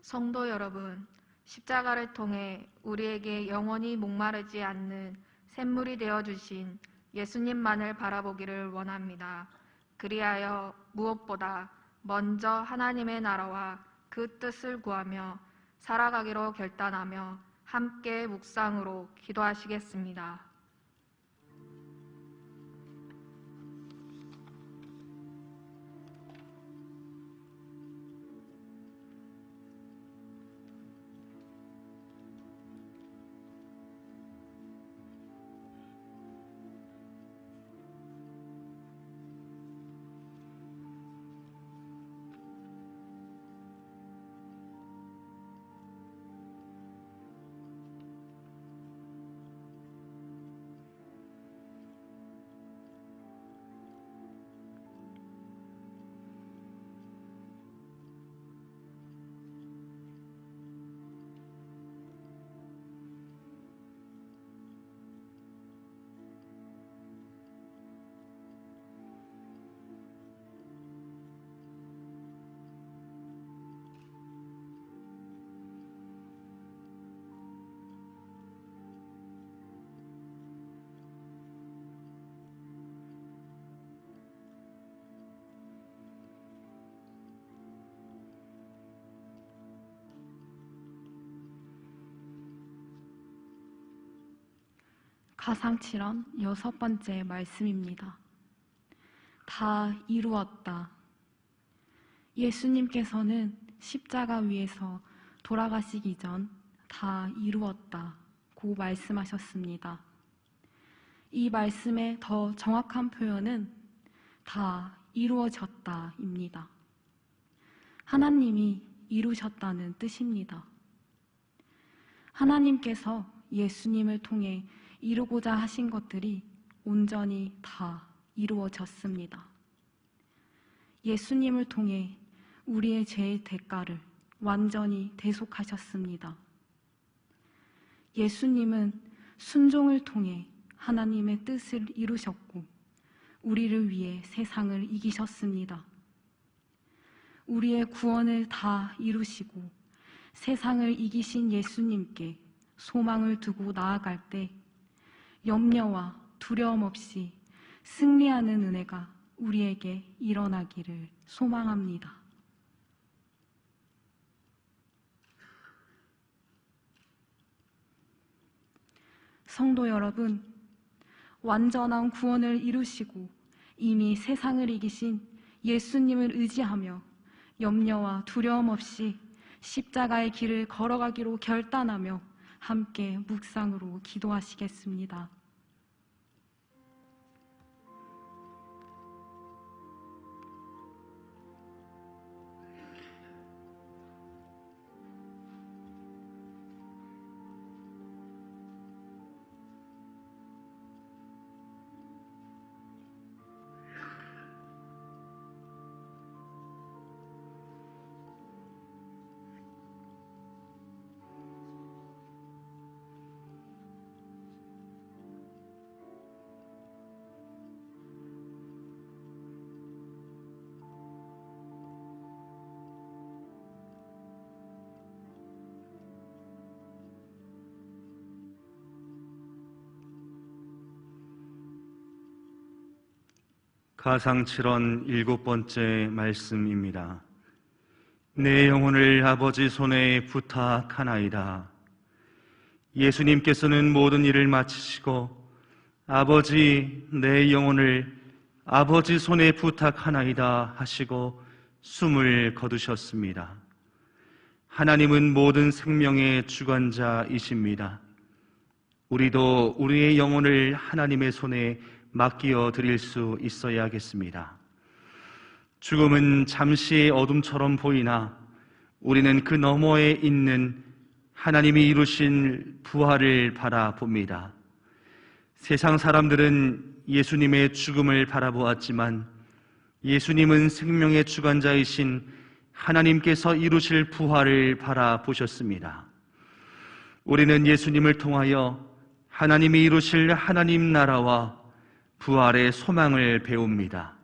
S8: 성도 여러분, 십자가를 통해 우리에게 영원히 목마르지 않는 샘물이 되어주신 예수님만을 바라보기를 원합니다. 그리하여 무엇보다 먼저 하나님의 나라와 그 뜻을 구하며 살아가기로 결단하며 함께 묵상으로 기도하시겠습니다.
S9: 가상칠언 6번째 말씀입니다. 다 이루었다. 예수님께서는 십자가 위에서 돌아가시기 전 다 이루었다고 말씀하셨습니다. 이 말씀의 더 정확한 표현은 다 이루어졌다입니다. 하나님이 이루셨다는 뜻입니다. 하나님께서 예수님을 통해 이루고자 하신 것들이 온전히 다 이루어졌습니다. 예수님을 통해 우리의 죄의 대가를 완전히 대속하셨습니다. 예수님은 순종을 통해 하나님의 뜻을 이루셨고 우리를 위해 세상을 이기셨습니다. 우리의 구원을 다 이루시고 세상을 이기신 예수님께 소망을 두고 나아갈 때 염려와 두려움 없이 승리하는 은혜가 우리에게 일어나기를 소망합니다. 성도 여러분, 완전한 구원을 이루시고 이미 세상을 이기신 예수님을 의지하며 염려와 두려움 없이 십자가의 길을 걸어가기로 결단하며 함께 묵상으로 기도하시겠습니다.
S5: 가상칠언 7번째 말씀입니다. 내 영혼을 아버지 손에 부탁하나이다. 예수님께서는 모든 일을 마치시고 아버지 내 영혼을 아버지 손에 부탁하나이다 하시고 숨을 거두셨습니다. 하나님은 모든 생명의 주관자이십니다. 우리도 우리의 영혼을 하나님의 손에 맡겨 드릴 수 있어야겠습니다. 죽음은 잠시의 어둠처럼 보이나 우리는 그 너머에 있는 하나님이 이루신 부활을 바라봅니다. 세상 사람들은 예수님의 죽음을 바라보았지만 예수님은 생명의 주관자이신 하나님께서 이루실 부활을 바라보셨습니다. 우리는 예수님을 통하여 하나님이 이루실 하나님 나라와 부활의 소망을 배웁니다.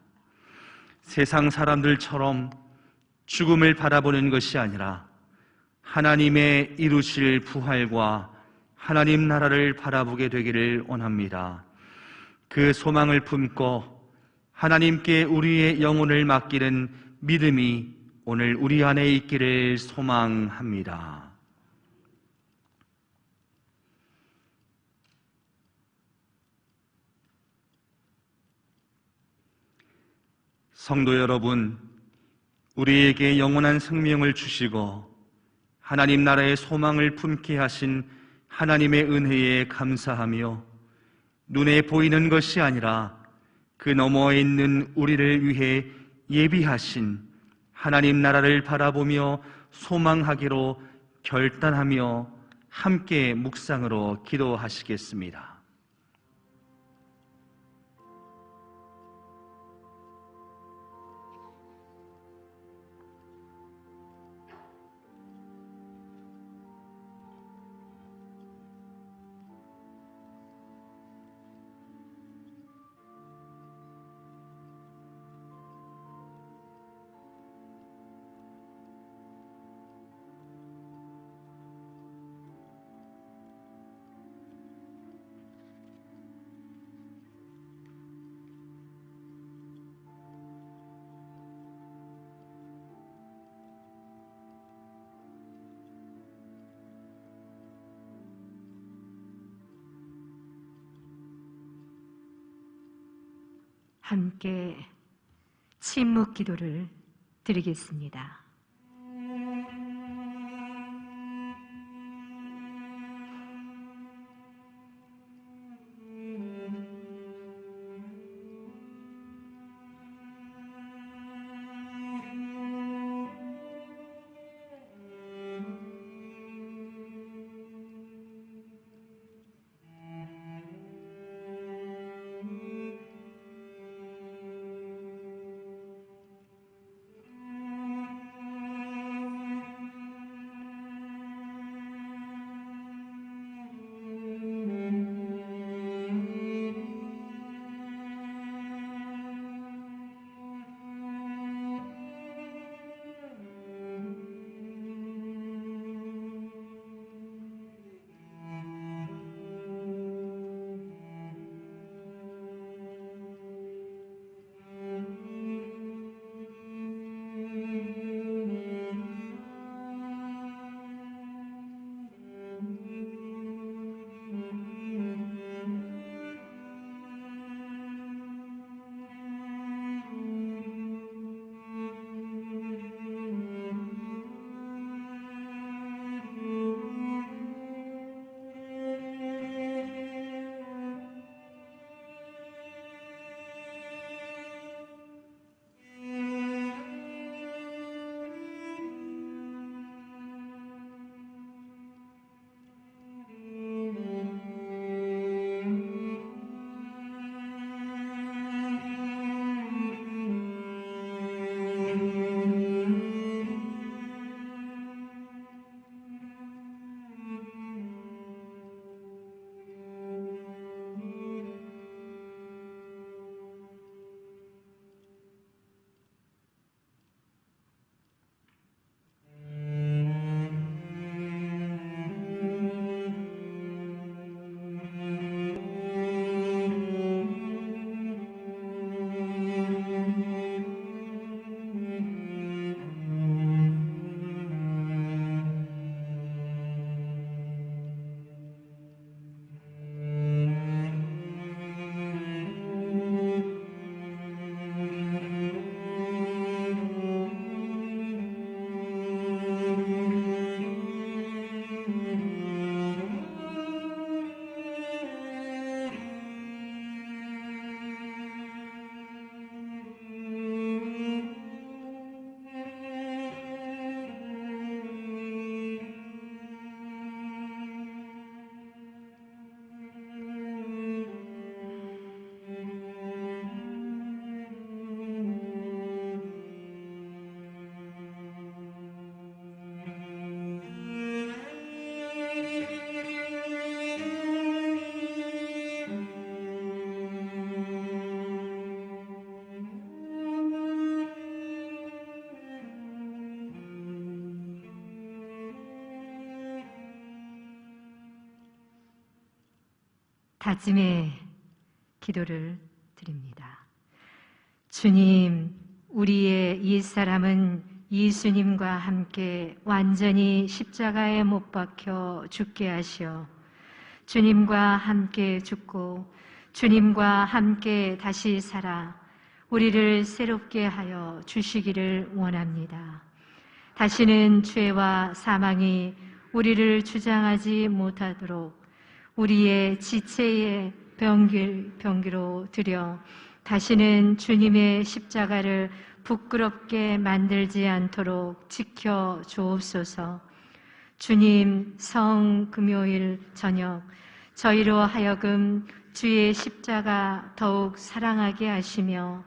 S5: 세상 사람들처럼 죽음을 바라보는 것이 아니라 하나님의 이루실 부활과 하나님 나라를 바라보게 되기를 원합니다. 그 소망을 품고 하나님께 우리의 영혼을 맡기는 믿음이 오늘 우리 안에 있기를 소망합니다. 성도 여러분, 우리에게 영원한 생명을 주시고 하나님 나라의 소망을 품게 하신 하나님의 은혜에 감사하며 눈에 보이는 것이 아니라 그 너머에 있는 우리를 위해 예비하신 하나님 나라를 바라보며 소망하기로 결단하며 함께 묵상으로 기도하시겠습니다.
S4: 함께 침묵 기도를 드리겠습니다. 다짐의 기도를 드립니다. 주님, 우리의 옛사람은 예수님과 함께 완전히 십자가에 못 박혀 죽게 하시어 주님과 함께 죽고 주님과 함께 다시 살아 우리를 새롭게 하여 주시기를 원합니다. 다시는 죄와 사망이 우리를 주장하지 못하도록 우리의 지체의 병기로 드려 다시는 주님의 십자가를 부끄럽게 만들지 않도록 지켜 주옵소서. 주님, 성금요일 저녁 저희로 하여금 주의 십자가 더욱 사랑하게 하시며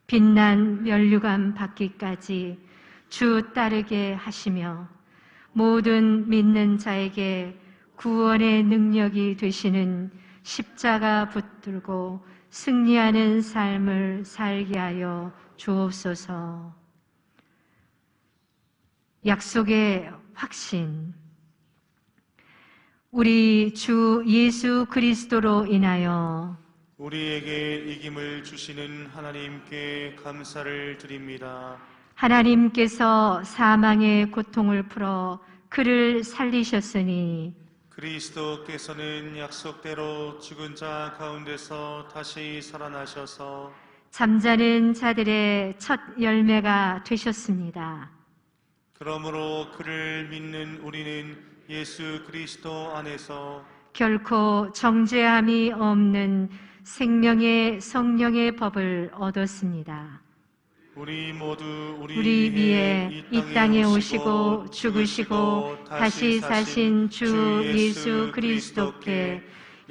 S4: 빛난 면류관 받기까지 주 따르게 하시며 모든 믿는 자에게 구원의 능력이 되시는 십자가 붙들고 승리하는 삶을 살게 하여 주옵소서. 약속의 확신, 우리 주 예수 그리스도로 인하여
S10: 우리에게 이김을 주시는 하나님께 감사를 드립니다.
S4: 하나님께서 사망의 고통을 풀어 그를 살리셨으니
S10: 그리스도께서는 약속대로 죽은 자 가운데서 다시 살아나셔서
S4: 잠자는 자들의 첫 열매가 되셨습니다.
S10: 그러므로 그를 믿는 우리는 예수 그리스도 안에서
S4: 결코 정죄함이 없는 생명의 성령의 법을 얻었습니다.
S10: 우리 모두
S4: 우리 위에 이 땅에 오시고 죽으시고 다시 사신 주 예수 그리스도께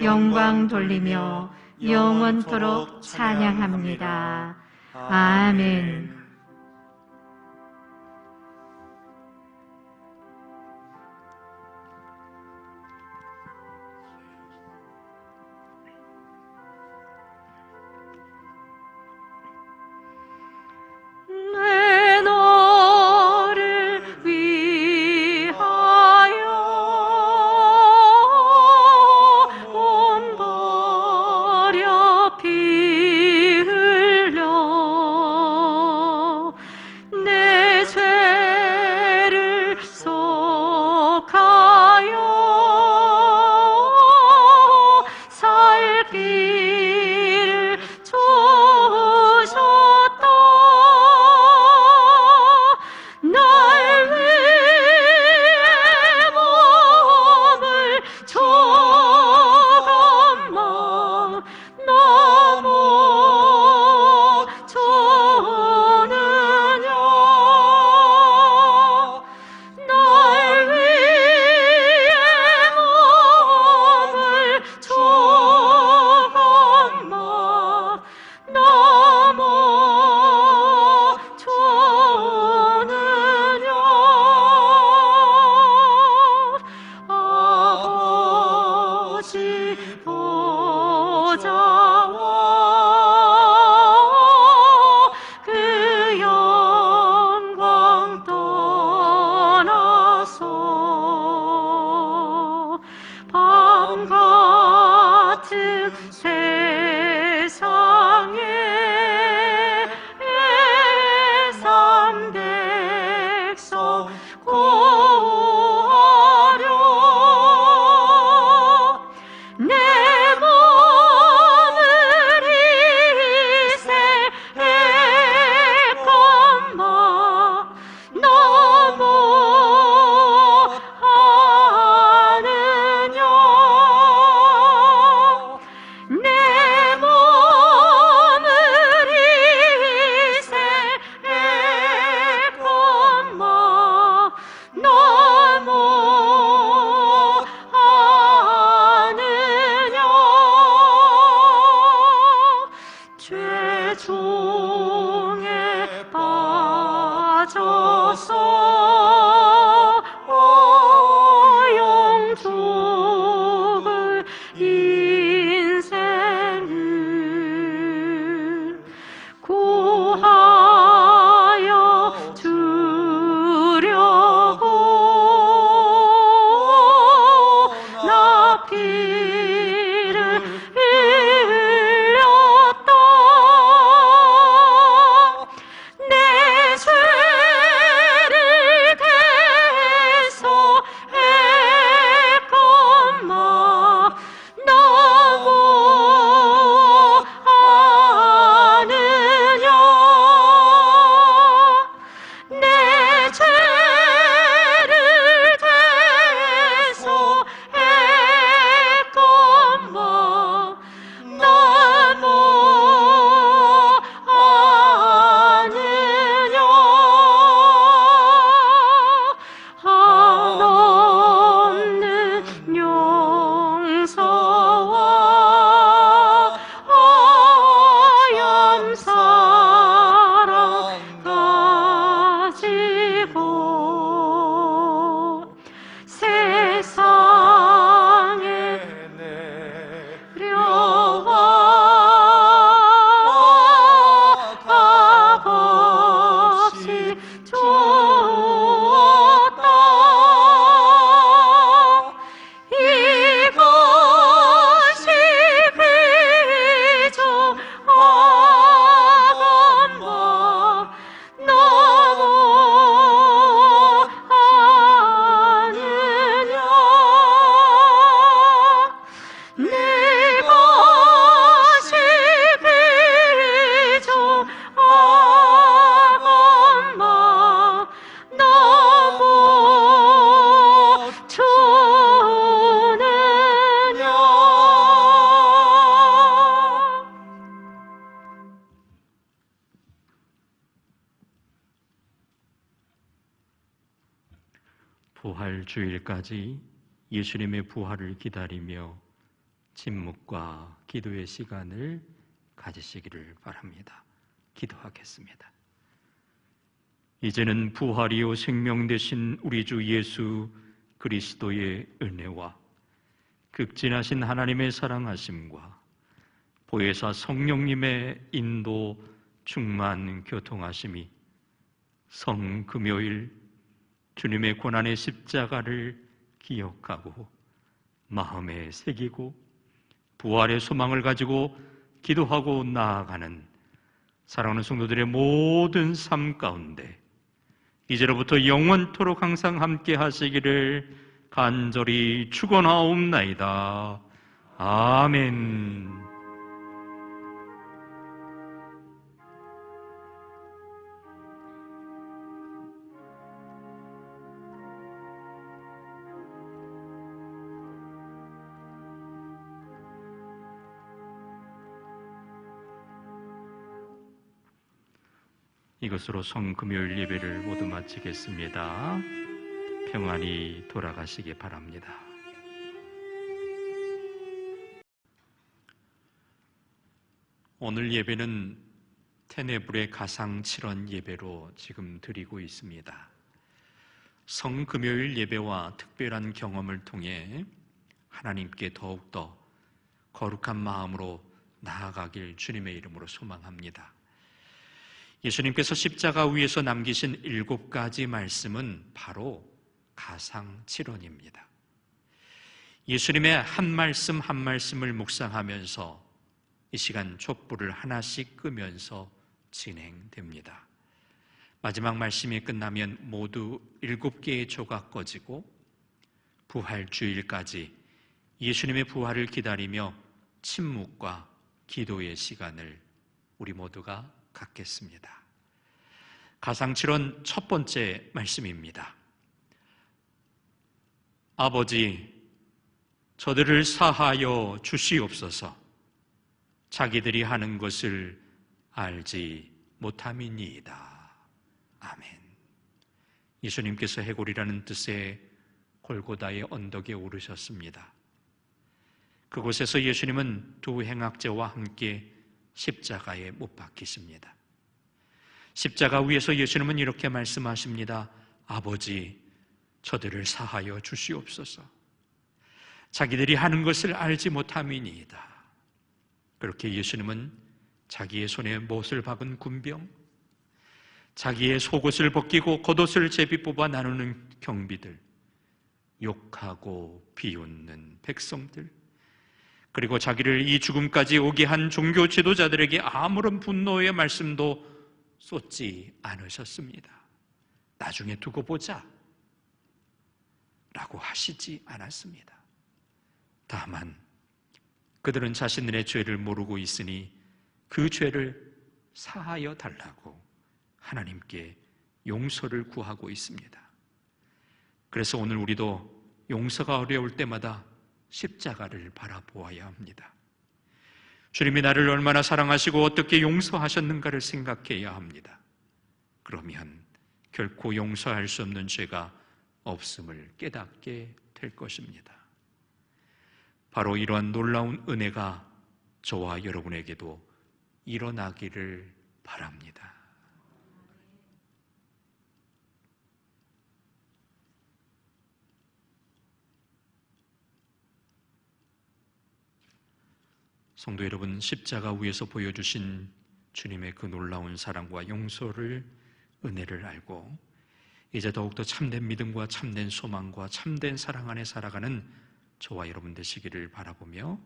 S4: 영광 돌리며 영원토록 찬양합니다. 아멘.
S2: 내 너를 위하여 몸 버려 피 흘려 내 죄를 속하여 살 길을 주셨다. 날 위해 몸을 조금만 넘어 주느냐. 날 위해 몸을 조금만 넘어 주느냐. 아버지 보좌와 그 영광 떠나서 밤 같은 세상에 애산 백성 구하려 내 몸을
S6: 부활 주일까지 예수님의 부활을 기다리며 침묵과 기도의 시간을 가지시기를 바랍니다. 기도하겠습니다. 이제는 부활이요 생명 되신 우리 주 예수 그리스도의 은혜와 극진하신 하나님의 사랑하심과 보혜사 성령님의 인도 충만 교통하심이 성금요일 주님의 고난의 십자가를 기억하고 마음에 새기고 부활의 소망을 가지고 기도하고 나아가는 사랑하는 성도들의 모든 삶 가운데 이제로부터 영원토록 항상 함께 하시기를 간절히 축원하옵나이다. 아멘. 이것으로 성금요일 예배를 모두 마치겠습니다. 평안히 돌아가시기 바랍니다. 오늘 예배는 테네불의 가상칠언 예배로 지금 드리고 있습니다. 성금요일 예배와 특별한 경험을 통해 하나님께 더욱더 거룩한 마음으로 나아가길 주님의 이름으로 소망합니다. 예수님께서 십자가 위에서 남기신 7가지 말씀은 바로 가상칠언입니다. 예수님의 한 말씀 한 말씀을 묵상하면서 이 시간 촛불을 하나씩 끄면서 진행됩니다. 마지막 말씀이 끝나면 모두 7개의 조가 꺼지고 부활주일까지 예수님의 부활을 기다리며 침묵과 기도의 시간을 우리 모두가 갖겠습니다. 가상칠언 첫 번째 말씀입니다. 아버지, 저들을 사하여 주시옵소서. 자기들이 하는 것을 알지 못함이니이다. 아멘. 예수님께서 해골이라는 뜻의 골고다의 언덕에 오르셨습니다. 그곳에서 예수님은 두 행악자와 함께 십자가에 못 박히십니다. 십자가 위에서 예수님은 이렇게 말씀하십니다. 아버지, 저들을 사하여 주시옵소서. 자기들이 하는 것을 알지 못함이니이다. 그렇게 예수님은 자기의 손에 못을 박은 군병, 자기의 속옷을 벗기고 겉옷을 제비 뽑아 나누는 경비들, 욕하고 비웃는 백성들, 그리고 자기를 이 죽음까지 오게 한 종교 지도자들에게 아무런 분노의 말씀도 쏟지 않으셨습니다. 나중에 두고 보자 라고 하시지 않았습니다. 다만 그들은 자신들의 죄를 모르고 있으니 그 죄를 사하여 달라고 하나님께 용서를 구하고 있습니다. 그래서 오늘 우리도 용서가 어려울 때마다 십자가를 바라보아야 합니다. 주님이 나를 얼마나 사랑하시고 어떻게 용서하셨는가를 생각해야 합니다. 그러면 결코 용서할 수 없는 죄가 없음을 깨닫게 될 것입니다. 바로 이러한 놀라운 은혜가 저와 여러분에게도 일어나기를 바랍니다. 성도 여러분, 십자가 위에서 보여주신 주님의 그 놀라운 사랑과 용서를, 은혜를 알고 이제 더욱더 참된 믿음과 참된 소망과 참된 사랑 안에 살아가는 저와 여러분 되시기를 바라보며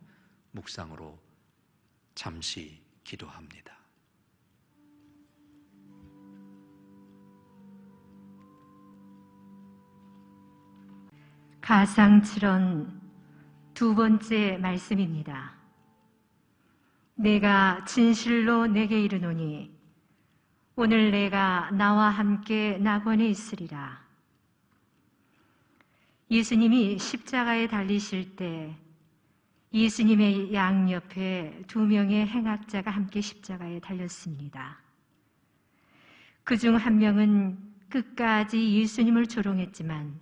S6: 묵상으로 잠시 기도합니다.
S4: 가상칠언 두 번째 말씀입니다. 내가 진실로 내게 이르노니 오늘 내가 나와 함께 낙원에 있으리라. 예수님이 십자가에 달리실 때 예수님의 양옆에 2명의 행악자가 함께 십자가에 달렸습니다. 그중 한 명은 끝까지 예수님을 조롱했지만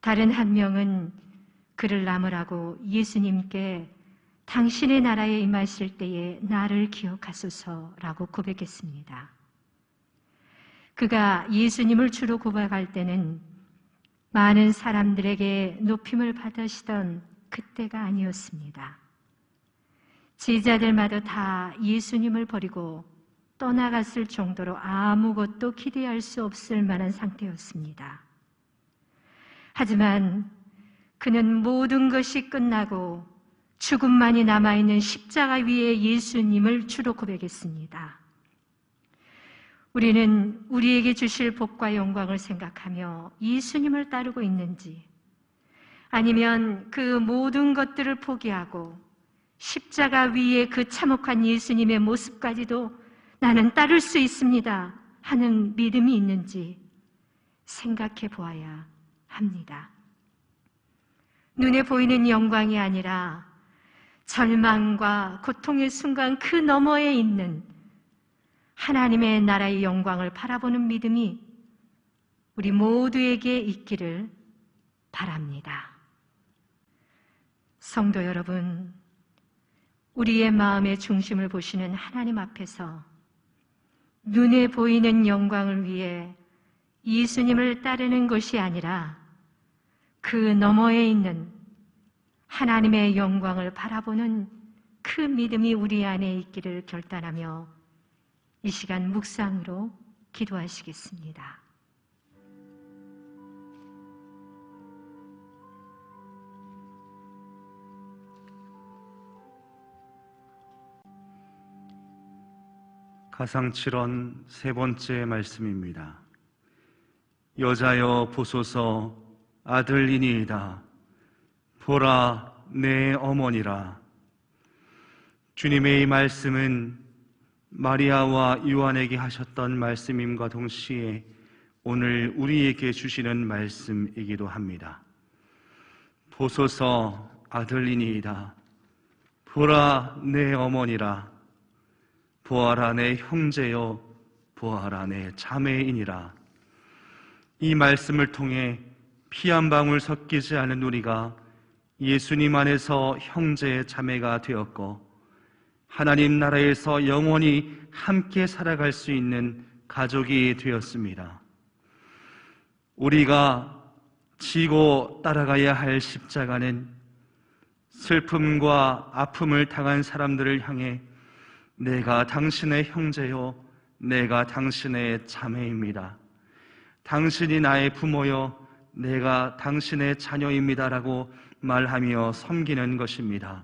S4: 다른 한 명은 그를 나무라고 예수님께 당신의 나라에 임하실 때에 나를 기억하소서라고 고백했습니다. 그가 예수님을 주로 고백할 때는 많은 사람들에게 높임을 받으시던 그때가 아니었습니다. 제자들마다 다 예수님을 버리고 떠나갔을 정도로 아무것도 기대할 수 없을 만한 상태였습니다. 하지만 그는 모든 것이 끝나고 죽음만이 남아있는 십자가 위에 예수님을 주로 고백했습니다. 우리는 우리에게 주실 복과 영광을 생각하며 예수님을 따르고 있는지, 아니면 그 모든 것들을 포기하고 십자가 위에 그 참혹한 예수님의 모습까지도 나는 따를 수 있습니다 하는 믿음이 있는지 생각해 보아야 합니다. 눈에 보이는 영광이 아니라 절망과 고통의 순간 그 너머에 있는 하나님의 나라의 영광을 바라보는 믿음이 우리 모두에게 있기를 바랍니다. 성도 여러분, 우리의 마음의 중심을 보시는 하나님 앞에서 눈에 보이는 영광을 위해 예수님을 따르는 것이 아니라 그 너머에 있는 하나님의 영광을 바라보는 그 믿음이 우리 안에 있기를 결단하며 이 시간 묵상으로 기도하시겠습니다.
S5: 가상칠언 세 번째 말씀입니다. 여자여 보소서 아들이니이다. 보라 내 어머니라. 주님의 이 말씀은 마리아와 요한에게 하셨던 말씀임과 동시에 오늘 우리에게 주시는 말씀이기도 합니다. 보소서 아들이니이다. 보라 내 어머니라. 보아라 내 형제여, 보아라 내 자매이니라. 이 말씀을 통해 피 한 방울 섞이지 않은 우리가 예수님 안에서 형제 자매가 되었고 하나님 나라에서 영원히 함께 살아갈 수 있는 가족이 되었습니다. 우리가 지고 따라가야 할 십자가는 슬픔과 아픔을 당한 사람들을 향해 내가 당신의 형제요, 내가 당신의 자매입니다. 당신이 나의 부모요, 내가 당신의 자녀입니다라고 말하며 섬기는 것입니다.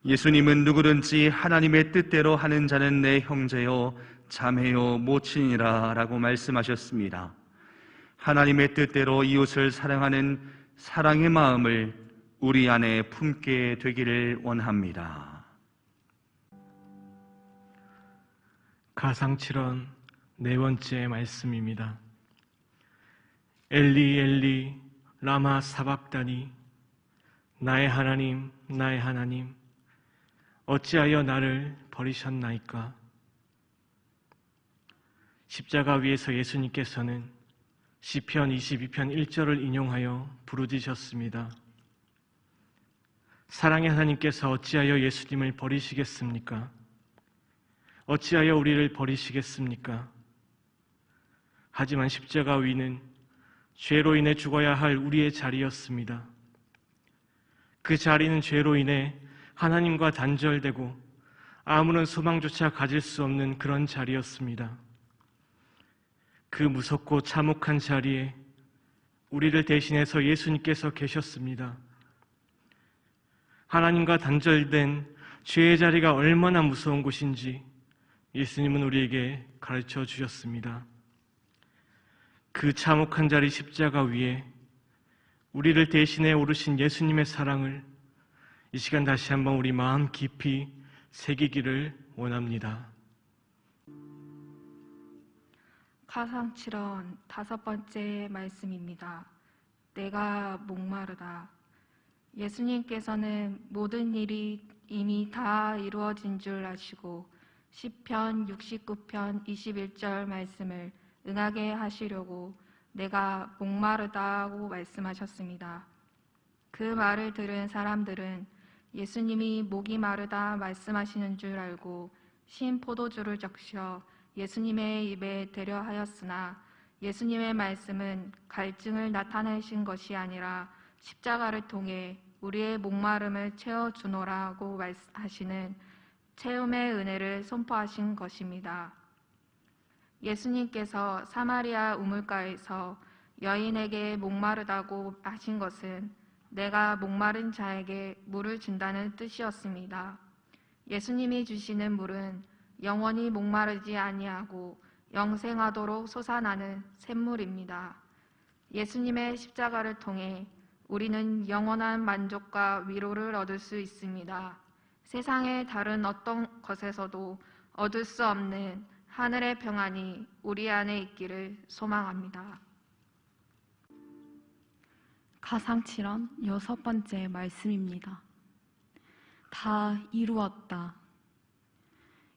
S5: 예수님은 누구든지 하나님의 뜻대로 하는 자는 내 형제요, 자매요, 모친이라 라고 말씀하셨습니다. 하나님의 뜻대로 이웃을 사랑하는 사랑의 마음을 우리 안에 품게 되기를 원합니다.
S7: 가상칠언 네 번째 말씀입니다. 엘리 엘리 라마 사박다니, 나의 하나님 나의 하나님 어찌하여 나를 버리셨나이까. 십자가 위에서 예수님께서는 시편 22편 1절을 인용하여 부르짖으셨습니다. 사랑의 하나님께서 어찌하여 예수님을 버리시겠습니까? 어찌하여 우리를 버리시겠습니까? 하지만 십자가 위는 죄로 인해 죽어야 할 우리의 자리였습니다. 그 자리는 죄로 인해 하나님과 단절되고 아무런 소망조차 가질 수 없는 그런 자리였습니다. 그 무섭고 참혹한 자리에 우리를 대신해서 예수님께서 계셨습니다. 하나님과 단절된 죄의 자리가 얼마나 무서운 곳인지 예수님은 우리에게 가르쳐 주셨습니다. 그 참혹한 자리 십자가 위에 우리를 대신해 오르신 예수님의 사랑을 이 시간 다시 한번 우리 마음 깊이 새기기를 원합니다.
S8: 가상칠언 다섯 번째 말씀입니다. 내가 목마르다. 예수님께서는 모든 일이 이미 다 이루어진 줄 아시고 시편 69편 21절 말씀을 응하게 하시려고 내가 목마르다고 말씀하셨습니다. 그 말을 들은 사람들은 예수님이 목이 마르다 말씀하시는 줄 알고 신 포도주를 적셔 예수님의 입에 대려 하였으나 예수님의 말씀은 갈증을 나타내신 것이 아니라 십자가를 통해 우리의 목마름을 채워주노라고 말하시는 채움의 은혜를 선포하신 것입니다. 예수님께서 사마리아 우물가에서 여인에게 목마르다고 하신 것은 내가 목마른 자에게 물을 준다는 뜻이었습니다. 예수님이 주시는 물은 영원히 목마르지 아니하고 영생하도록 솟아나는 샘물입니다. 예수님의 십자가를 통해 우리는 영원한 만족과 위로를 얻을 수 있습니다. 세상의 다른 어떤 것에서도 얻을 수 없는 하늘의 평안이 우리 안에 있기를 소망합니다.
S9: 가상칠언 6번째 말씀입니다. 다 이루었다.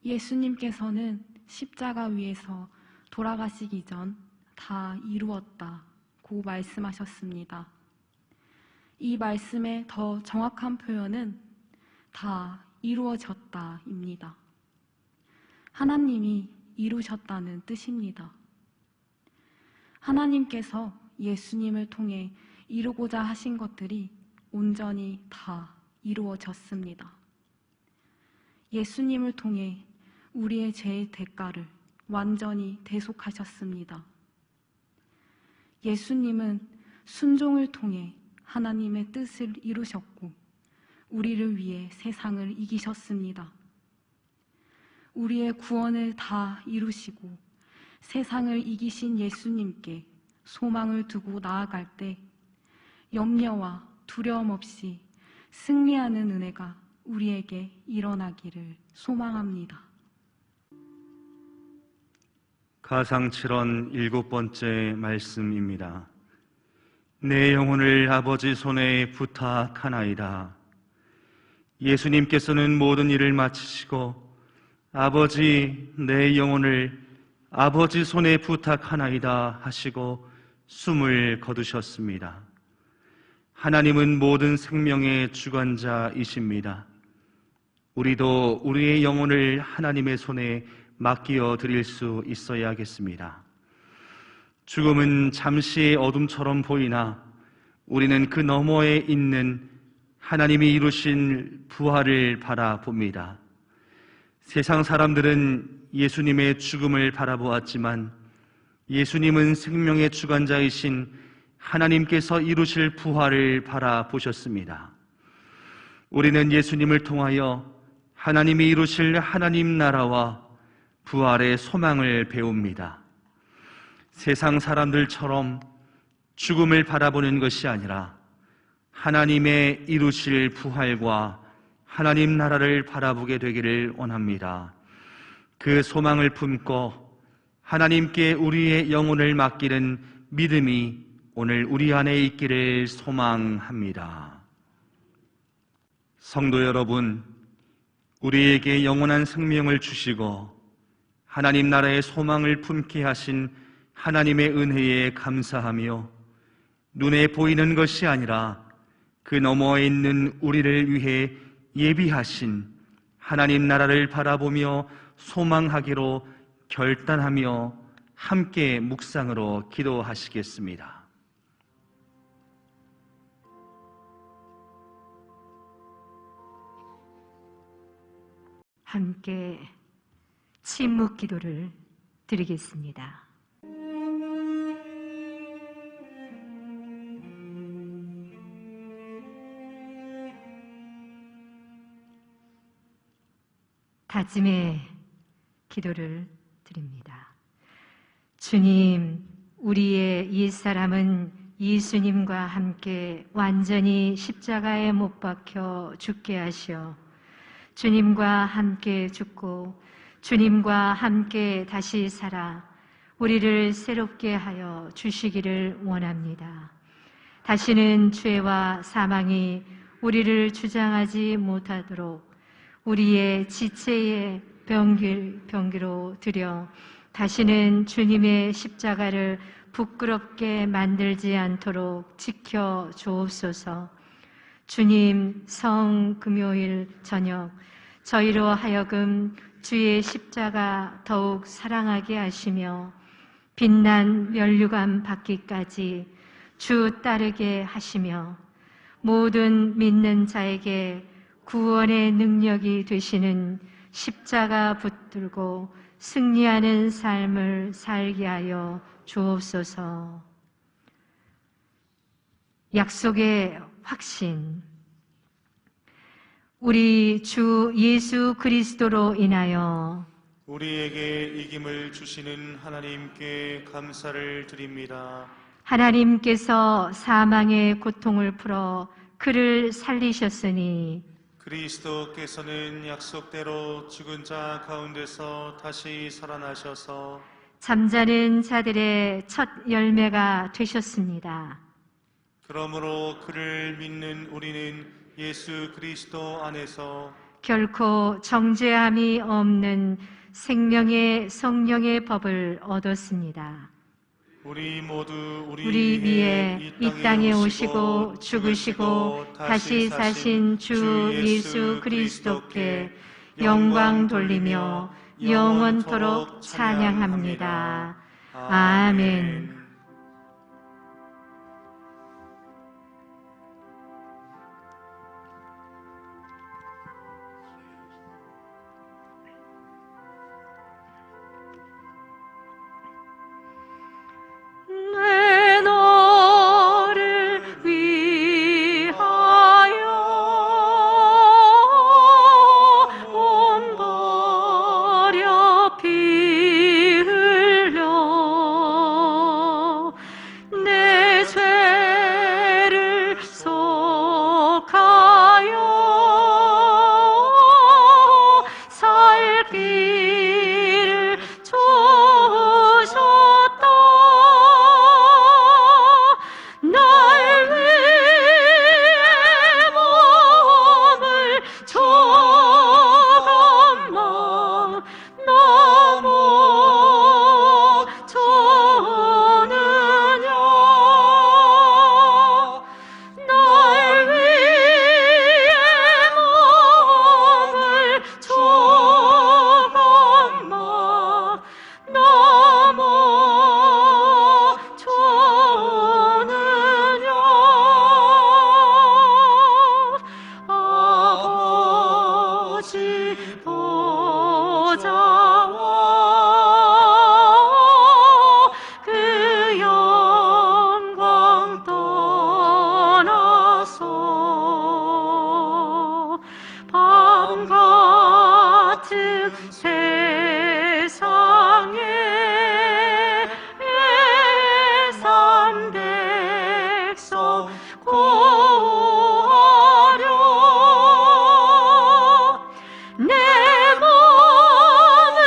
S9: 예수님께서는 십자가 위에서 돌아가시기 전 다 이루었다고 말씀하셨습니다. 이 말씀의 더 정확한 표현은 다 이루어졌다입니다. 하나님이 이루셨다는 뜻입니다. 하나님께서 예수님을 통해 이루고자 하신 것들이 온전히 다 이루어졌습니다. 예수님을 통해 우리의 죄의 대가를 완전히 대속하셨습니다. 예수님은 순종을 통해 하나님의 뜻을 이루셨고 우리를 위해 세상을 이기셨습니다. 우리의 구원을 다 이루시고 세상을 이기신 예수님께 소망을 두고 나아갈 때 염려와 두려움 없이 승리하는 은혜가 우리에게 일어나기를 소망합니다.
S5: 가상칠언 7번째 말씀입니다. 내 영혼을 아버지 손에 부탁하나이다. 예수님께서는 모든 일을 마치시고 아버지 내 영혼을 아버지 손에 부탁하나이다 하시고 숨을 거두셨습니다. 하나님은 모든 생명의 주관자이십니다. 우리도 우리의 영혼을 하나님의 손에 맡겨 드릴 수 있어야겠습니다. 죽음은 잠시의 어둠처럼 보이나 우리는 그 너머에 있는 하나님이 이루신 부활을 바라봅니다. 세상 사람들은 예수님의 죽음을 바라보았지만 예수님은 생명의 주관자이신 하나님께서 이루실 부활을 바라보셨습니다. 우리는 예수님을 통하여 하나님이 이루실 하나님 나라와 부활의 소망을 배웁니다. 세상 사람들처럼 죽음을 바라보는 것이 아니라 하나님의 이루실 부활과 하나님 나라를 바라보게 되기를 원합니다. 그 소망을 품고 하나님께 우리의 영혼을 맡기는 믿음이 오늘 우리 안에 있기를 소망합니다. 성도 여러분, 우리에게 영원한 생명을 주시고 하나님 나라의 소망을 품게 하신 하나님의 은혜에 감사하며 눈에 보이는 것이 아니라 그 너머에 있는 우리를 위해 예비하신 하나님 나라를 바라보며 소망하기로 결단하며 함께 묵상으로 기도하시겠습니다.
S4: 함께 침묵 기도를 드리겠습니다. 다짐의 기도를 드립니다. 주님, 우리의 옛사람은 예수님과 함께 완전히 십자가에 못 박혀 죽게 하시어 주님과 함께 죽고 주님과 함께 다시 살아 우리를 새롭게 하여 주시기를 원합니다. 다시는 죄와 사망이 우리를 주장하지 못하도록 우리의 지체의 병기로 들여 다시는 주님의 십자가를 부끄럽게 만들지 않도록 지켜 주옵소서. 주님, 성금요일 저녁 저희로 하여금 주의 십자가 더욱 사랑하게 하시며 빛난 면류관 받기까지 주 따르게 하시며 모든 믿는 자에게 구원의 능력이 되시는 십자가 붙들고 승리하는 삶을 살게 하여 주옵소서. 약속의 확신. 우리 주 예수 그리스도로 인하여
S10: 우리에게 이김을 주시는 하나님께 감사를 드립니다.
S4: 하나님께서 사망의 고통을 풀어 그를 살리셨으니
S10: 그리스도께서는 약속대로 죽은 자 가운데서 다시 살아나셔서
S4: 잠자는 자들의 첫 열매가 되셨습니다.
S10: 그러므로 그를 믿는 우리는 예수 그리스도 안에서
S4: 결코 정죄함이 없는 생명의 성령의 법을 얻었습니다.
S10: 우리 모두
S4: 우리 위에 이 땅에 오시고 죽으시고 다시 사신 주 예수 그리스도께 영광 돌리며 영원토록 찬양합니다. 아멘.
S2: 내 너를 위하여 온 버려 피 흘려 내 죄를 속하여 살 길을 주셨다. 날 위해 몸을 조금만 너무 주느냐. 날 위해 몸을 조금만 너무 주느냐. 아버지 보좌와 그 영광 떠나서 밤 같은 세상에 애산 백성 구하려 내 몸을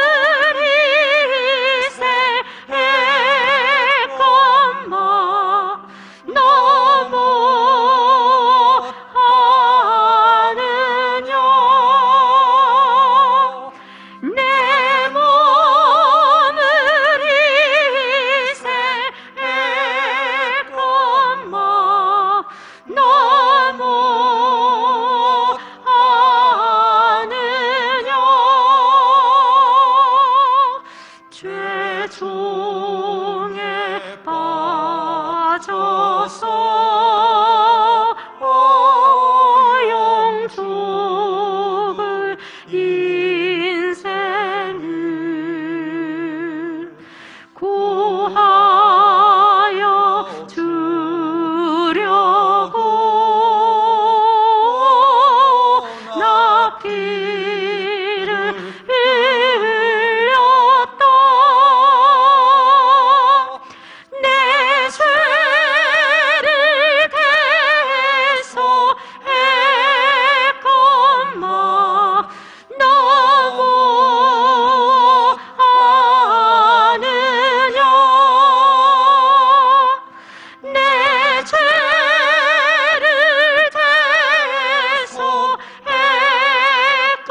S2: 희생했건만 너무 하느냐. 내 몸을 희생했건만 너무 하느냐. 죄 중에 빠져서 오용 죽을 인생을 구하여 주려고 나 피를 흘렸다. 내 죄를 대속했건만 너무 하느냐. 내 죄를 대속했건만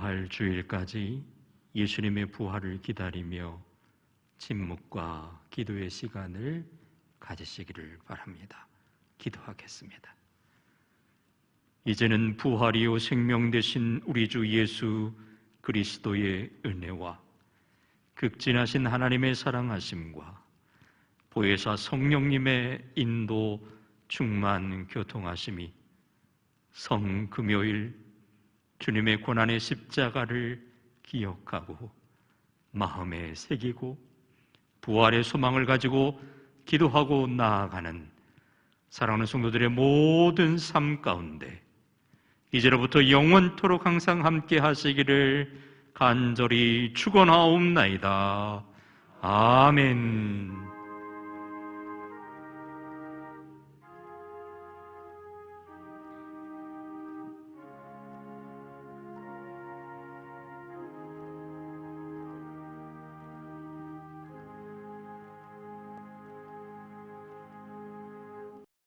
S6: 부활 주일까지 예수님의 부활을 기다리며 침묵과 기도의 시간을 가지시기를 바랍니다. 기도하겠습니다. 이제는 부활이요 생명 되신 우리 주 예수 그리스도의 은혜와 극진하신 하나님의 사랑하심과 보혜사 성령님의 인도 충만 교통하심이 성금요일 주님의 고난의 십자가를 기억하고 마음에 새기고 부활의 소망을 가지고 기도하고 나아가는 사랑하는 성도들의 모든 삶 가운데 이제로부터 영원토록 항상 함께 하시기를 간절히 축원하옵나이다. 아멘.